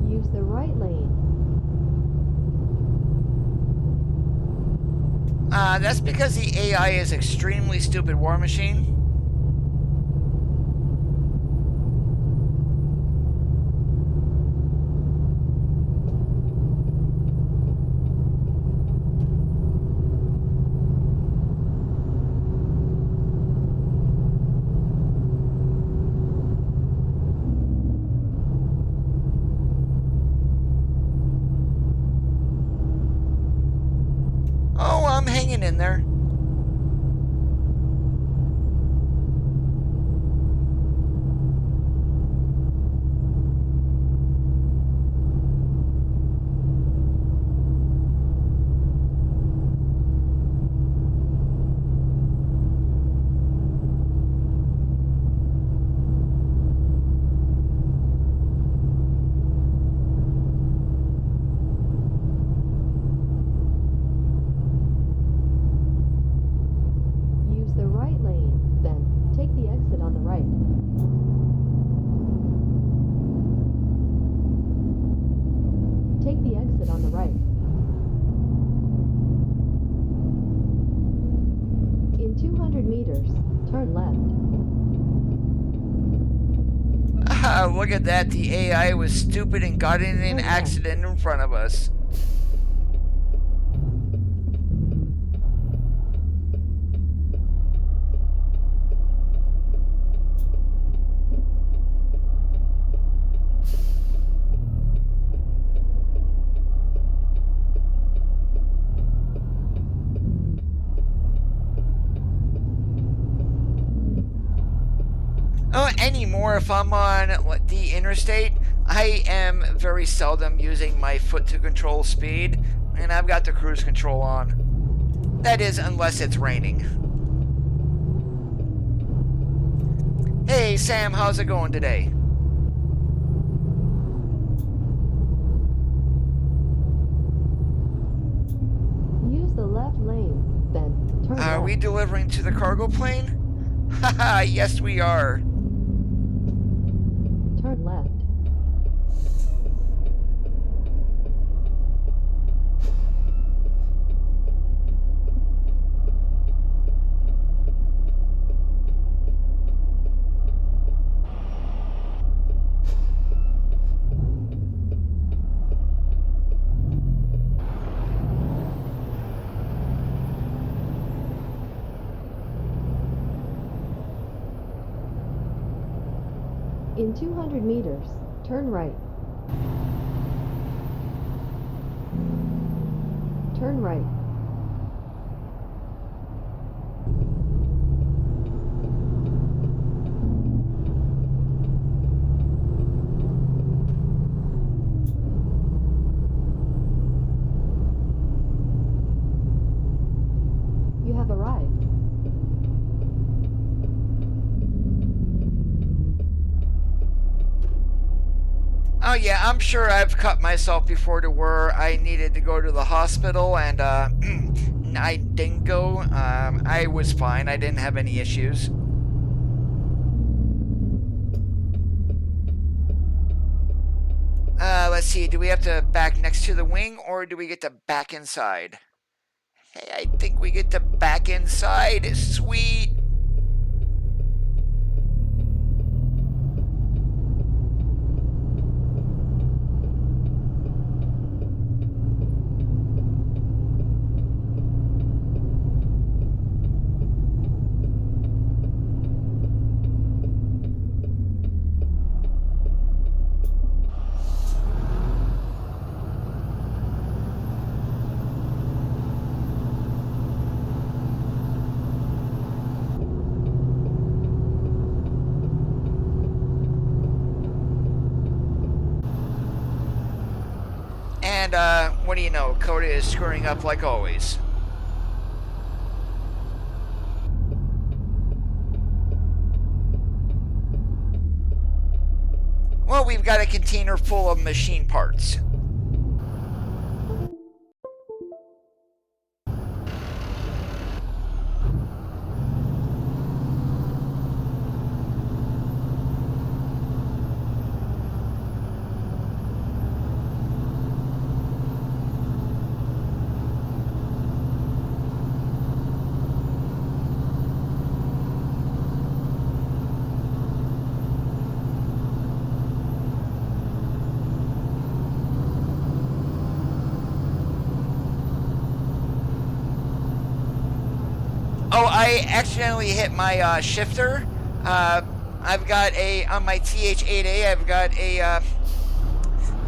Use the right lane. That's because the AI is extremely stupid, War Machine. Oh, I'm hanging in there. Use the right lane. Then, take the exit on the right. Take the exit on the right. In 200 meters, turn left. Look at that, the AI was stupid and got in an Turn left. accident in front of us. Oh, anymore, if I'm on the interstate, I am very seldom using my foot to control speed, and I've got the cruise control on. That is, unless it's raining. Hey, Sam, how's it going today? Use the left lane. Then, turn Are left. we delivering to the cargo plane? Haha, yes we are. Turn left. In 200 meters, turn right. Turn right. You have arrived. Oh yeah, I'm sure I've cut myself before to where I needed to go to the hospital, and I didn't go. I was fine. I didn't have any issues. Let's see. Do we have to back next to the wing, or do we get to back inside? Hey, I think we get to back inside. Sweet. And what do you know? Coda is screwing up like always. Well, we've got a container full of machine parts. Oh, I accidentally hit my shifter. I've got on my TH8A, I've got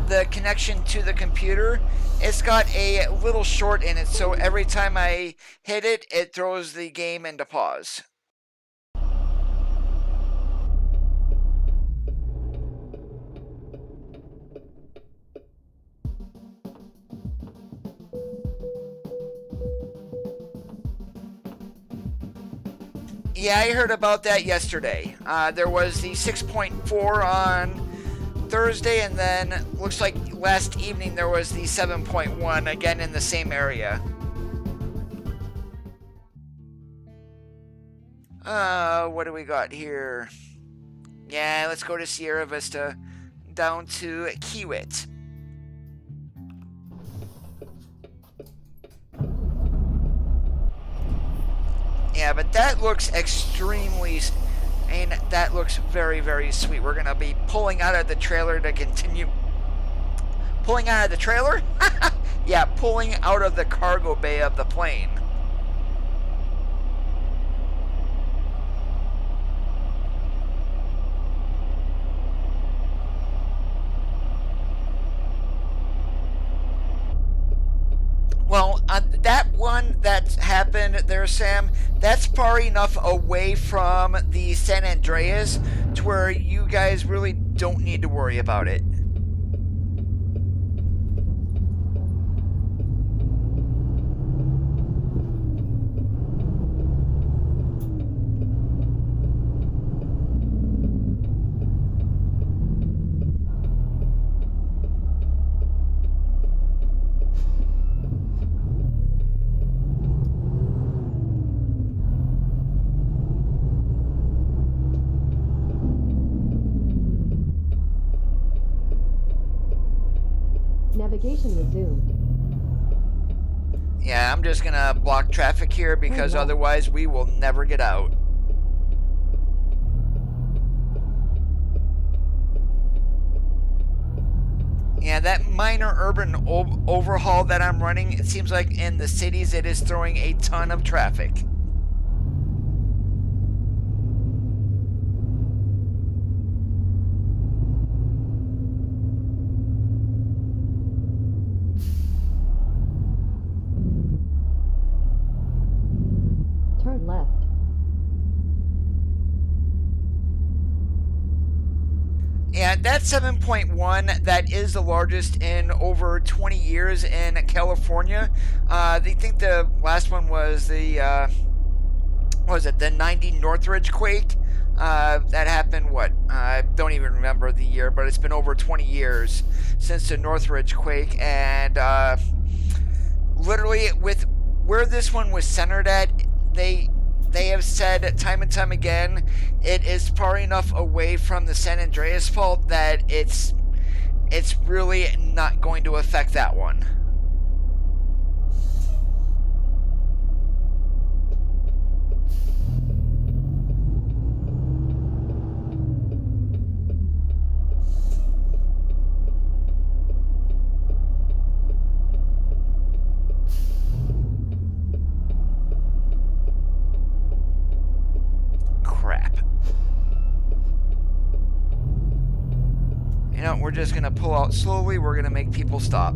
the connection to the computer. It's got a little short in it, so every time I hit it, it throws the game into pause. Yeah, I heard about that yesterday. There was the 6.4 on Thursday, and then looks like last evening there was the 7.1 again in the same area. What do we got here? Yeah, let's go to Sierra Vista, down to Kiewit. Yeah, but that looks extremely, that looks very, very sweet. We're gonna be pulling out of the trailer to continue. Pulling out of the trailer? Yeah, pulling out of the cargo bay of the plane. Well, that one that happened there, Sam, that's far enough away from the San Andreas to where you guys really don't need to worry about it. Navigation resumed. Yeah, I'm just gonna block traffic here because otherwise we will never get out. Yeah, that minor urban overhaul that I'm running, it seems like in the cities it is throwing a ton of traffic. Turn left. Yeah, that 7.1, that is the largest in over 20 years in California. They think the last one was the, what was it, the 90 Northridge quake? That happened, what? I don't even remember the year, but it's been over 20 years since the Northridge quake, and literally with where this one was centered at, they have said time and time again, it is far enough away from the San Andreas fault that it's really not going to affect that one. You know, we're just gonna pull out slowly. We're gonna make people stop.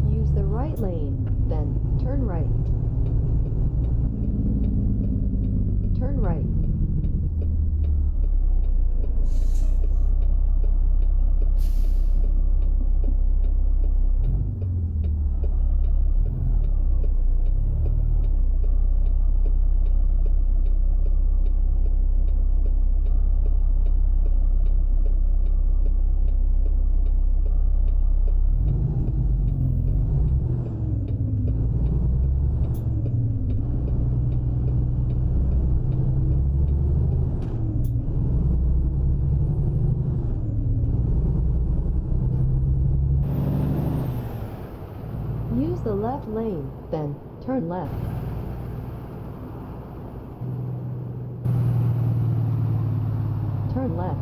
Use the right lane, then turn right. Turn right. left lane, then turn left. Turn left.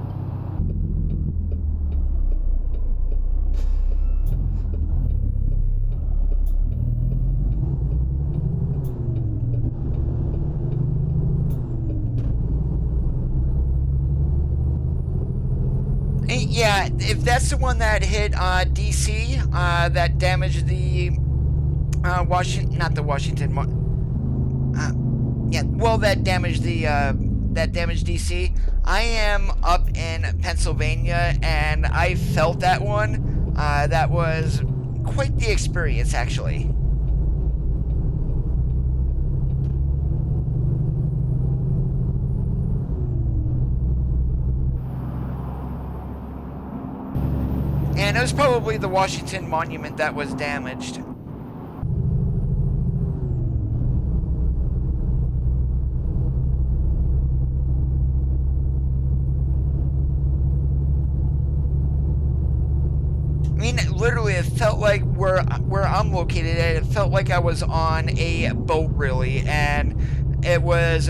Yeah, if that's the one that hit DC, that damaged the Washington, not the Washington, yeah, well, that damaged DC. I am up in Pennsylvania, and I felt that one. That was quite the experience, actually. And it was probably the Washington Monument that was damaged. I mean, literally, it felt like where I'm located at, it felt like I was on a boat, really, and it was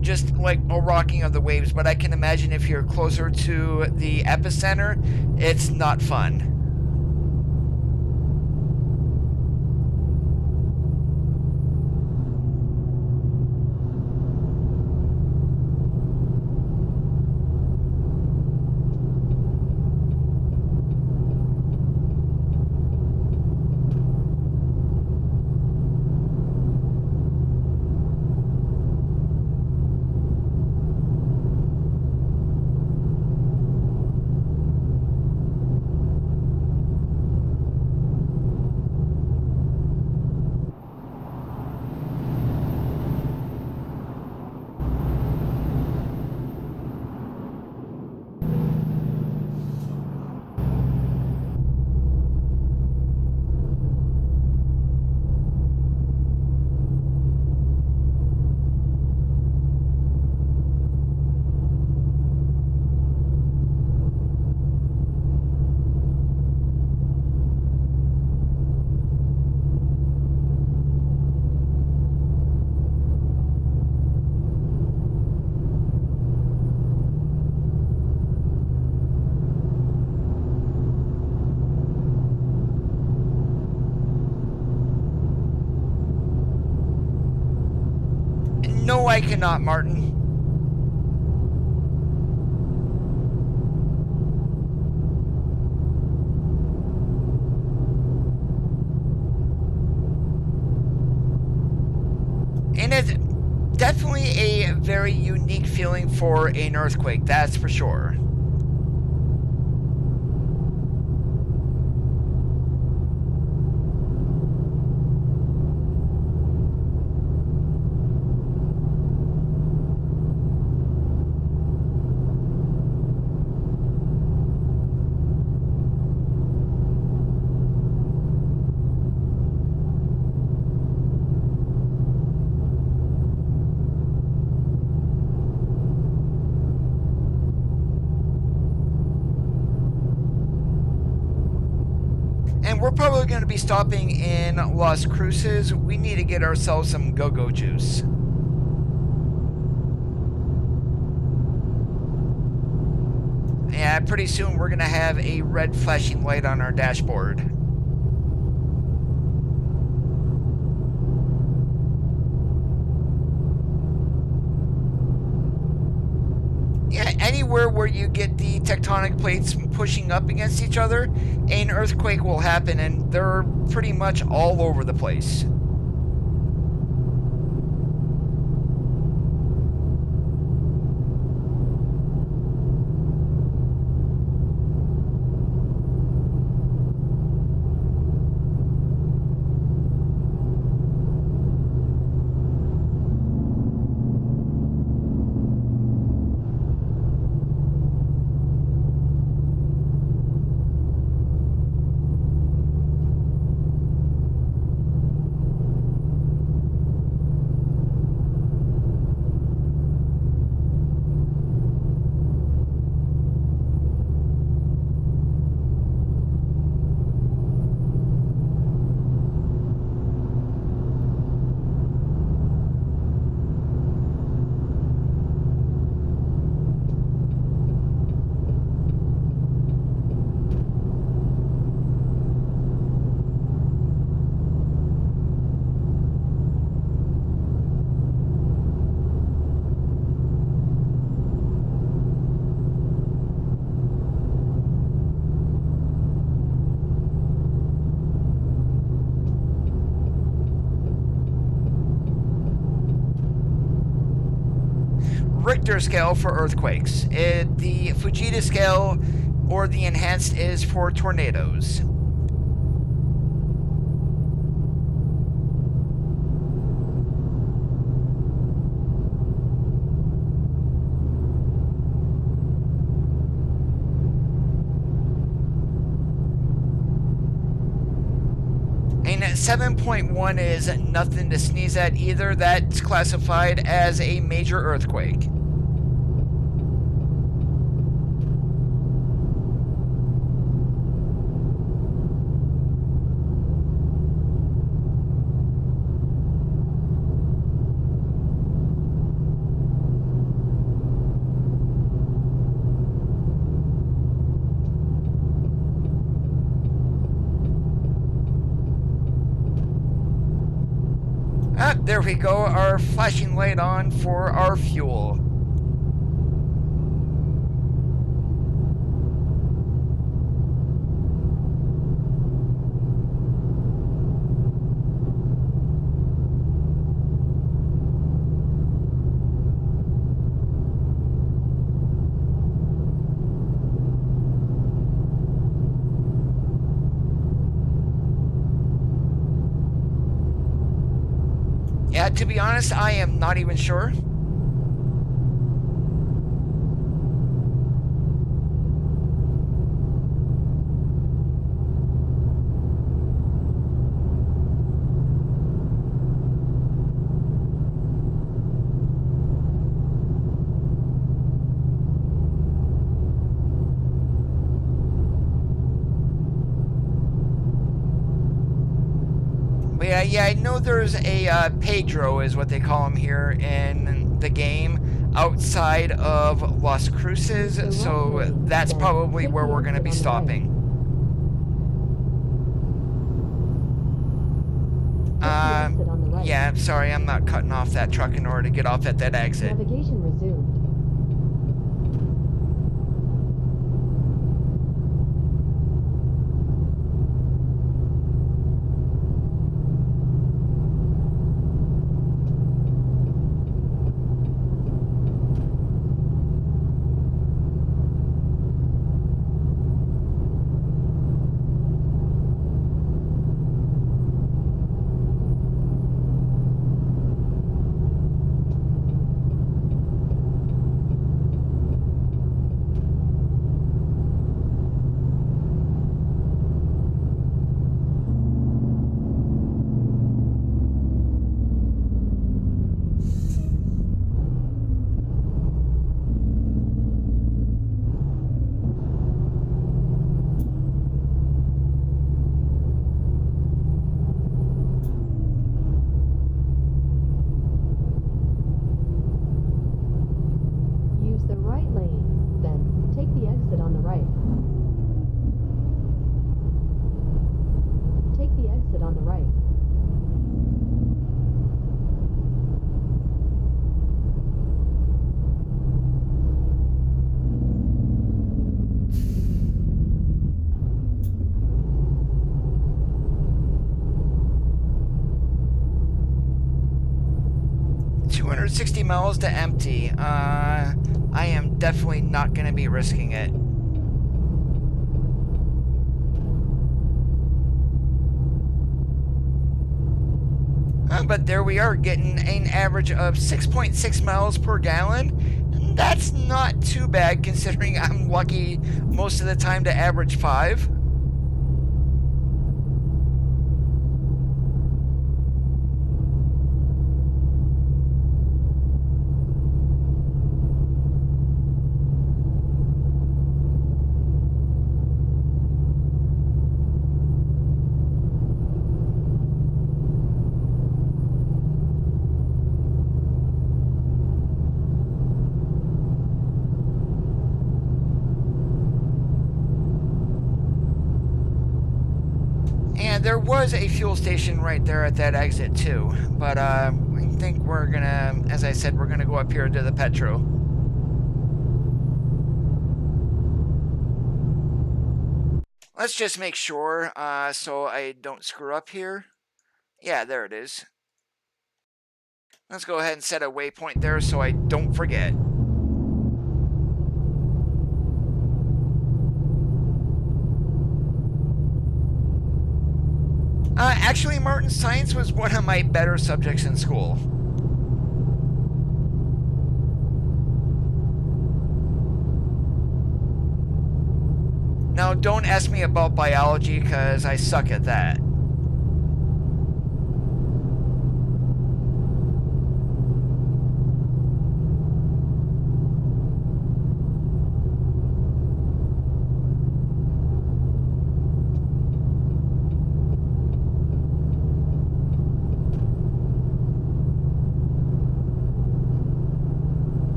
just like a rocking of the waves. But I can imagine if you're closer to the epicenter, it's not fun. No, I cannot, Martin. And it's definitely a very unique feeling for an earthquake, that's for sure. And we're probably going to be stopping in Las Cruces. We need to get ourselves some go-go juice. Yeah, pretty soon we're going to have a red flashing light on our dashboard. Yeah, anywhere where you get the tectonic plates pushing up against each other, an earthquake will happen, and they're pretty much all over the place. Richter scale for earthquakes. The Fujita scale or the enhanced is for tornadoes. And 7.1 is nothing to sneeze at either. That's classified as a major earthquake. Ah, there we go, our flashing light on for our fuel. Yeah, to be honest, I am not even sure. But yeah, I know there's a Pedro, is what they call him here in the game, outside of Las Cruces, so that's probably where we're going to be stopping. Yeah, sorry, I'm not cutting off that truck in order to get off at that exit. Navigation resumed. $260 miles to empty. I am definitely not going to be risking it. But there we are, getting an average of 6.6 miles per gallon. That's not too bad considering I'm lucky most of the time to average 5. There was a fuel station right there at that exit too, but I think we're gonna, as I said, we're gonna go up here to the Petro. Let's just make sure so I don't screw up here. Yeah, there it is. Let's go ahead and set a waypoint there so I don't forget. Actually, Martin, science was one of my better subjects in school. Now, don't ask me about biology, because I suck at that.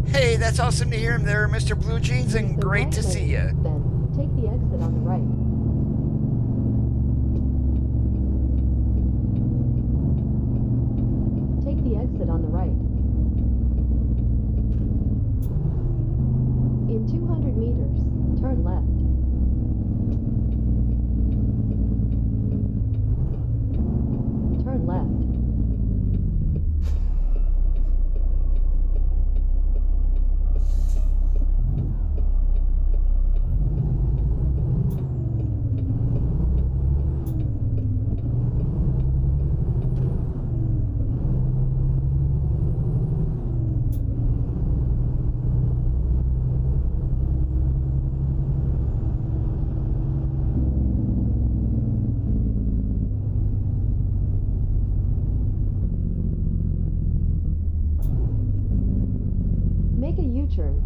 Hey, that's awesome to hear him there, Mr. Blue Jeans, Use and the great right to see lane, you. then take the exit on the right. Take the exit on the right. In 200 meters, turn left. Turn left. Make a U-turn.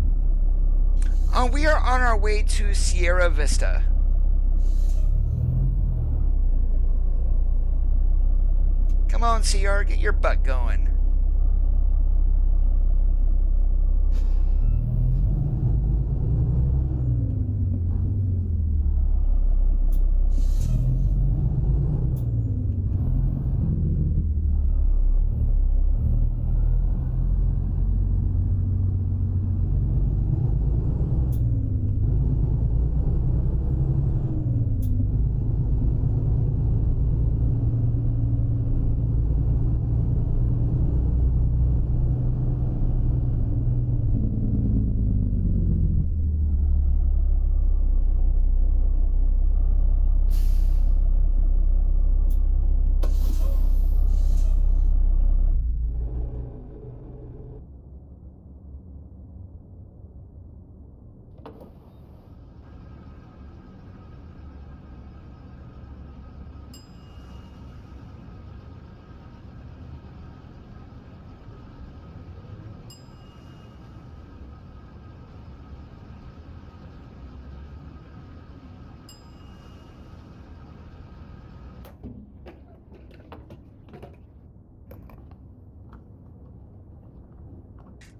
We are on our way to Sierra Vista. Come on, CR, get your butt going.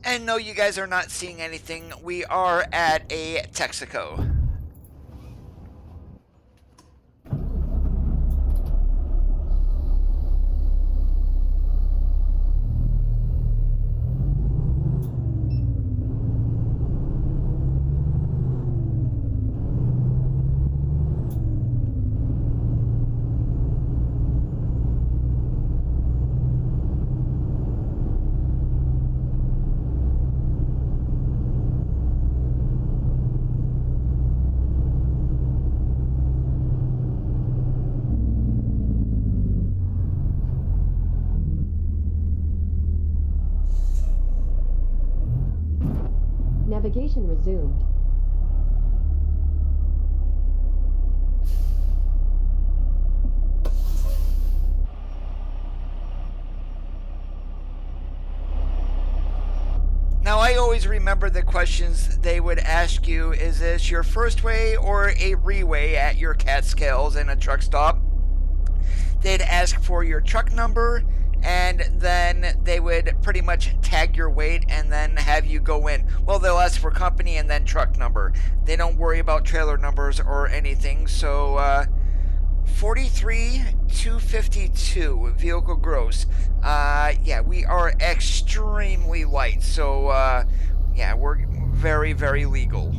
And no, you guys are not seeing anything. We are at a Texaco. Navigation resumed. Now, I always remember the questions they would ask you: is this your first way or a reway at your Catskills in a truck stop? They'd ask for your truck number, and then they would pretty much tag your weight and then have you go in. Well, they'll ask for company and then truck number. They don't worry about trailer numbers or anything. So 43,252 vehicle gross. Yeah, we are extremely light. So yeah, we're very, very legal.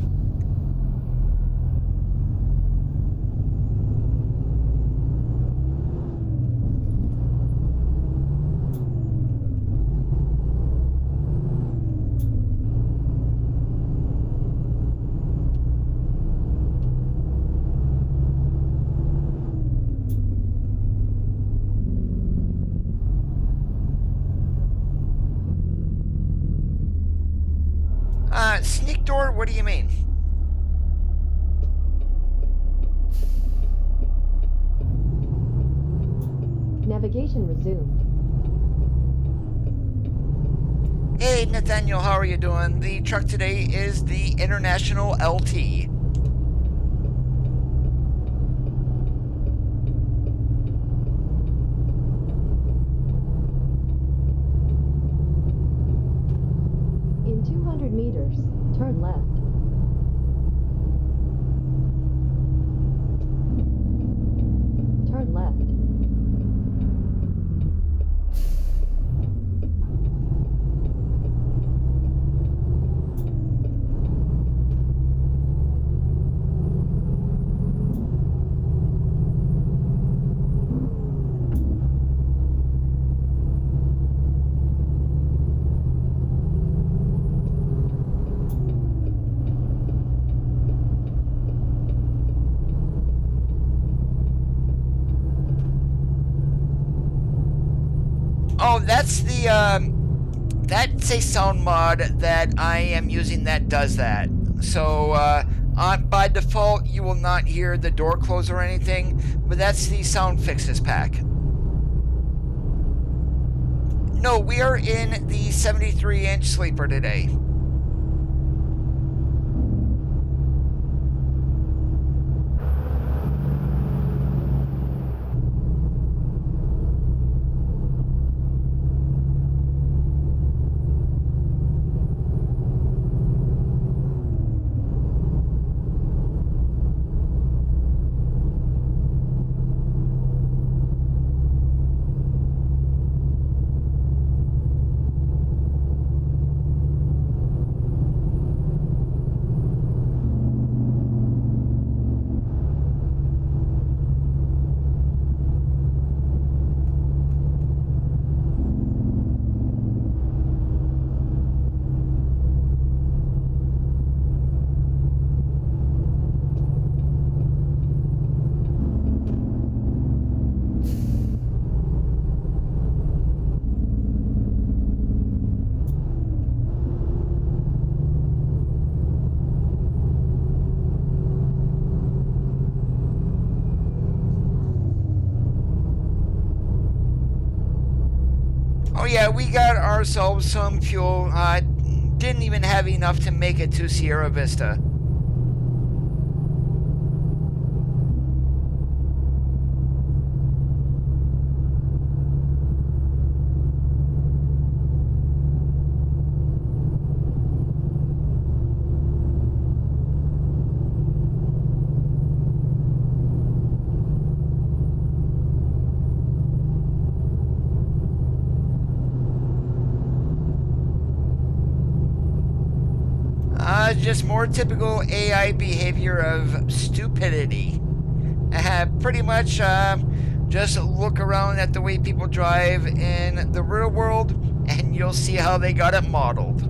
Sneak door, what do you mean? Navigation resumed. Hey Nathaniel, how are you doing? The truck today is the International LT. In 200 meters, turn left. Turn left. Oh, that's a sound mod that I am using that does that. So by default, you will not hear the door close or anything, but that's the sound fixes pack. No, we are in the 73-inch sleeper today. Oh yeah, we got ourselves some fuel. Didn't even have enough to make it to Sierra Vista. Just more typical AI behavior of stupidity. Pretty much just look around at the way people drive in the real world and you'll see how they got it modeled.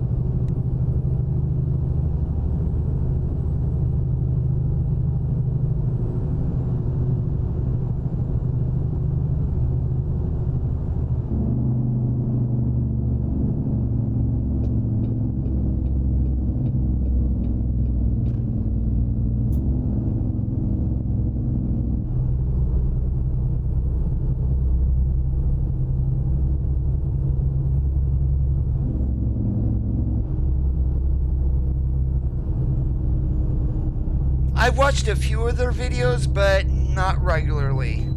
I've watched a few of their videos, but not regularly.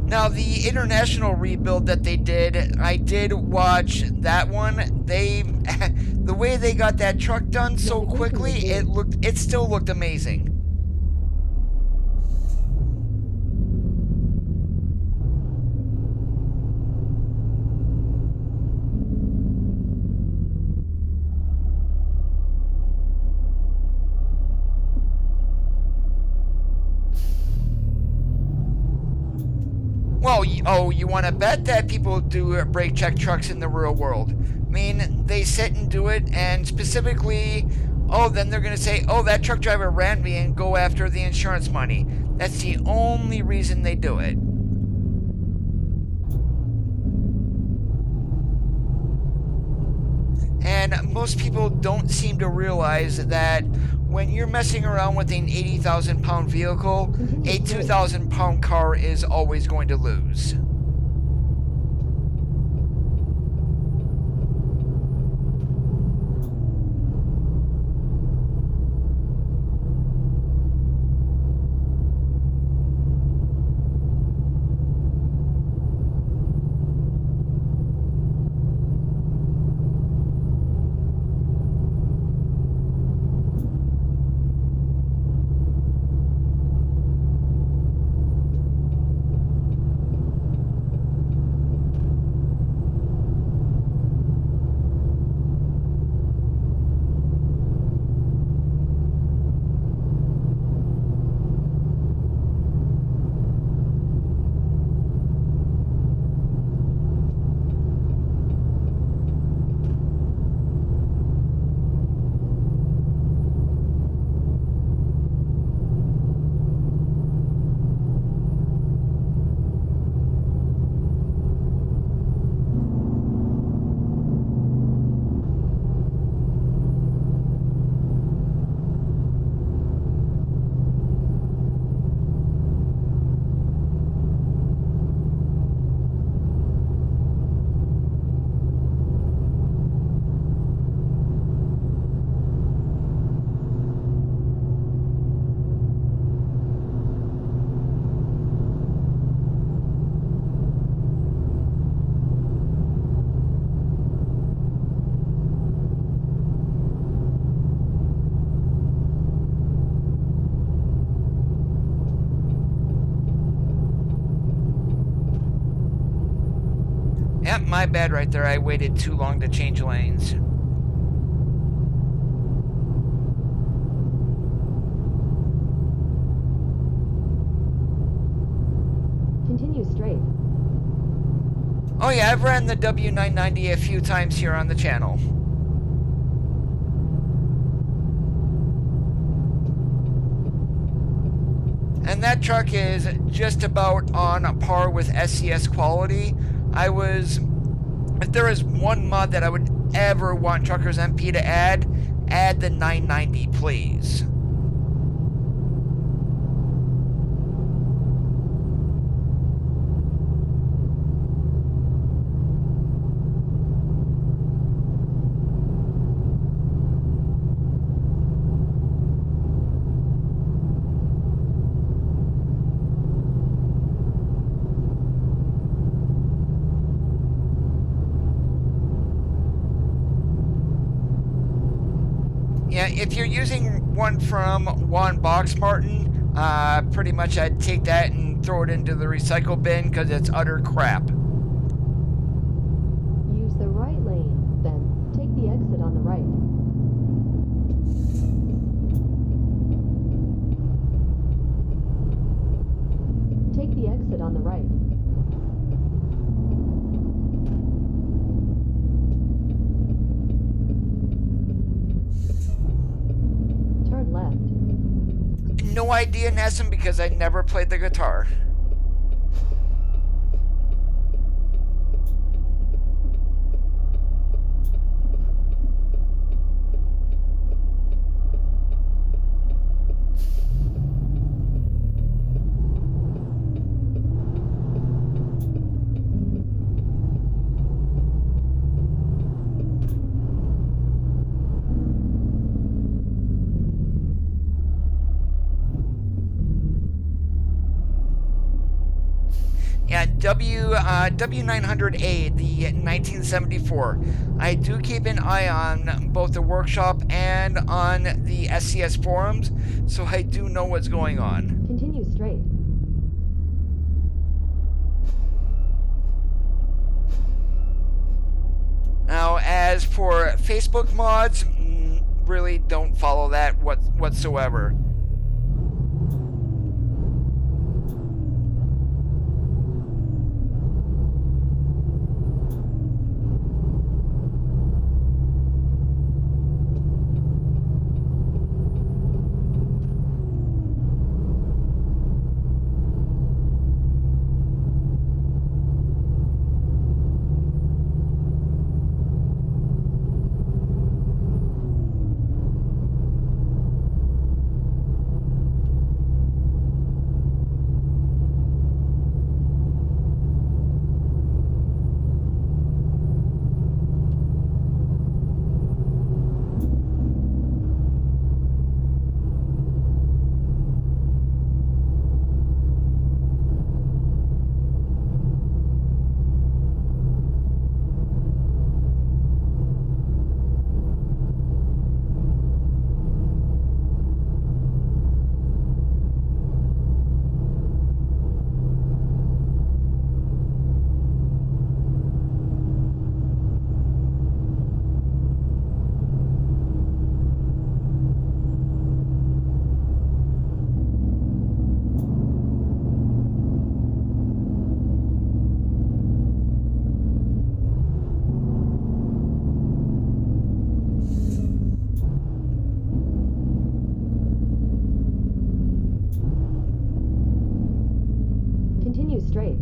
Now, the international rebuild that they did, I did watch that one. The way they got that truck done so quickly, it still looked amazing. Well, you want to bet that people do brake check trucks in the real world? I mean, they sit and do it, and specifically, then they're going to say, that truck driver ran me and go after the insurance money. That's the only reason they do it. And most people don't seem to realize that when you're messing around with an 80,000 pound vehicle, a 2,000 pound car is always going to lose. Yep, my bad right there. I waited too long to change lanes. Continue straight. Oh yeah, I've ran the W990 a few times here on the channel. And that truck is just about on par with SCS quality. If there is one mod that I would ever want Truckers MP to add the 990, please. Yeah, if you're using one from One Box Martin, pretty much I'd take that and throw it into the recycle bin because it's utter crap. Use the right lane, then take the exit on the right. Take the exit on the right. Turn left. No idea, Nessun, because I never played the guitar. Yeah, W900A, the 1974. I do keep an eye on both the workshop and on the SCS forums, so I do know what's going on. Continue straight. Now, as for Facebook mods, really don't follow that whatsoever. Continue straight.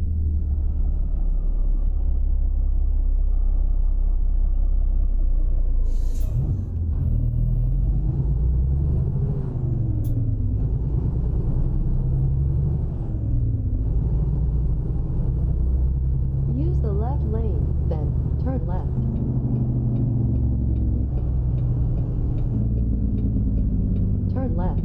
Use the left lane, then turn left. Turn left.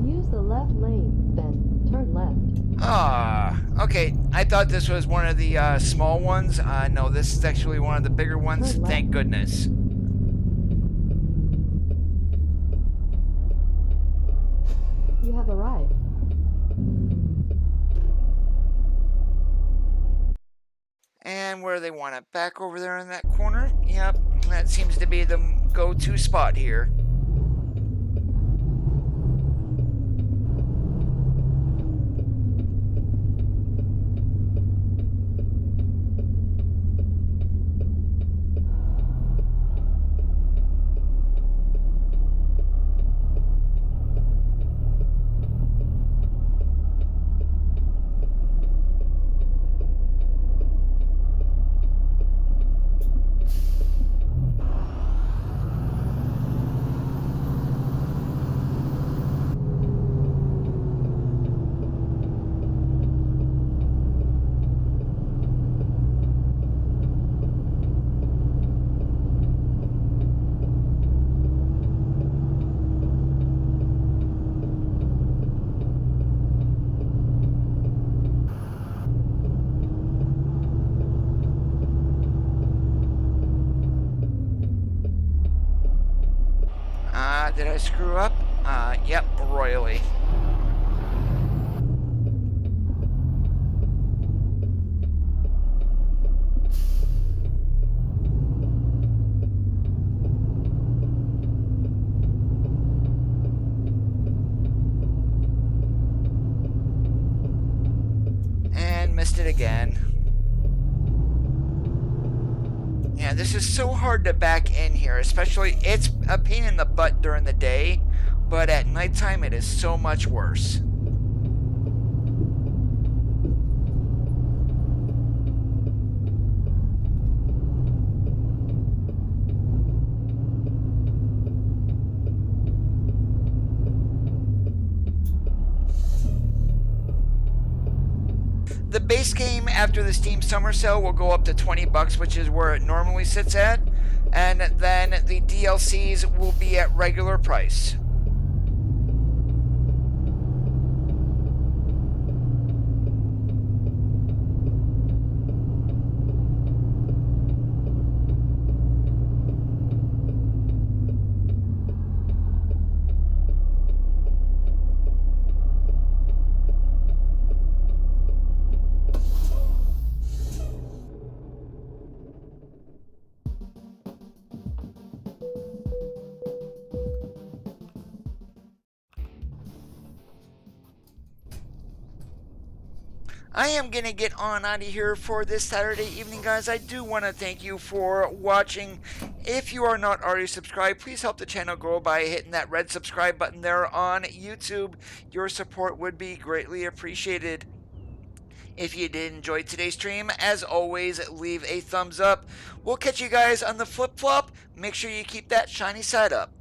Use the left lane, then turn left. Okay. I thought this was one of the small ones. No, this is actually one of the bigger ones. Turn left. Thank goodness. You have arrived. And where do they want it? Back over there in that corner? Yep, that seems to be the go-to spot here. Did I screw up? Yep, royally. And missed it again. Yeah, this is so hard to back in here, especially it's a pain in the butt during the day, but at nighttime it is so much worse. base game after the Steam Summer Sale will go up to $20, which is where it normally sits at, and then the DLCs will be at regular price. I am going to get on out of here for this Saturday evening, guys. I do want to thank you for watching. If you are not already subscribed, please help the channel grow by hitting that red subscribe button there on YouTube. Your support would be greatly appreciated. If you did enjoy today's stream, as always, leave a thumbs up. We'll catch you guys on the flip-flop. Make sure you keep that shiny side up.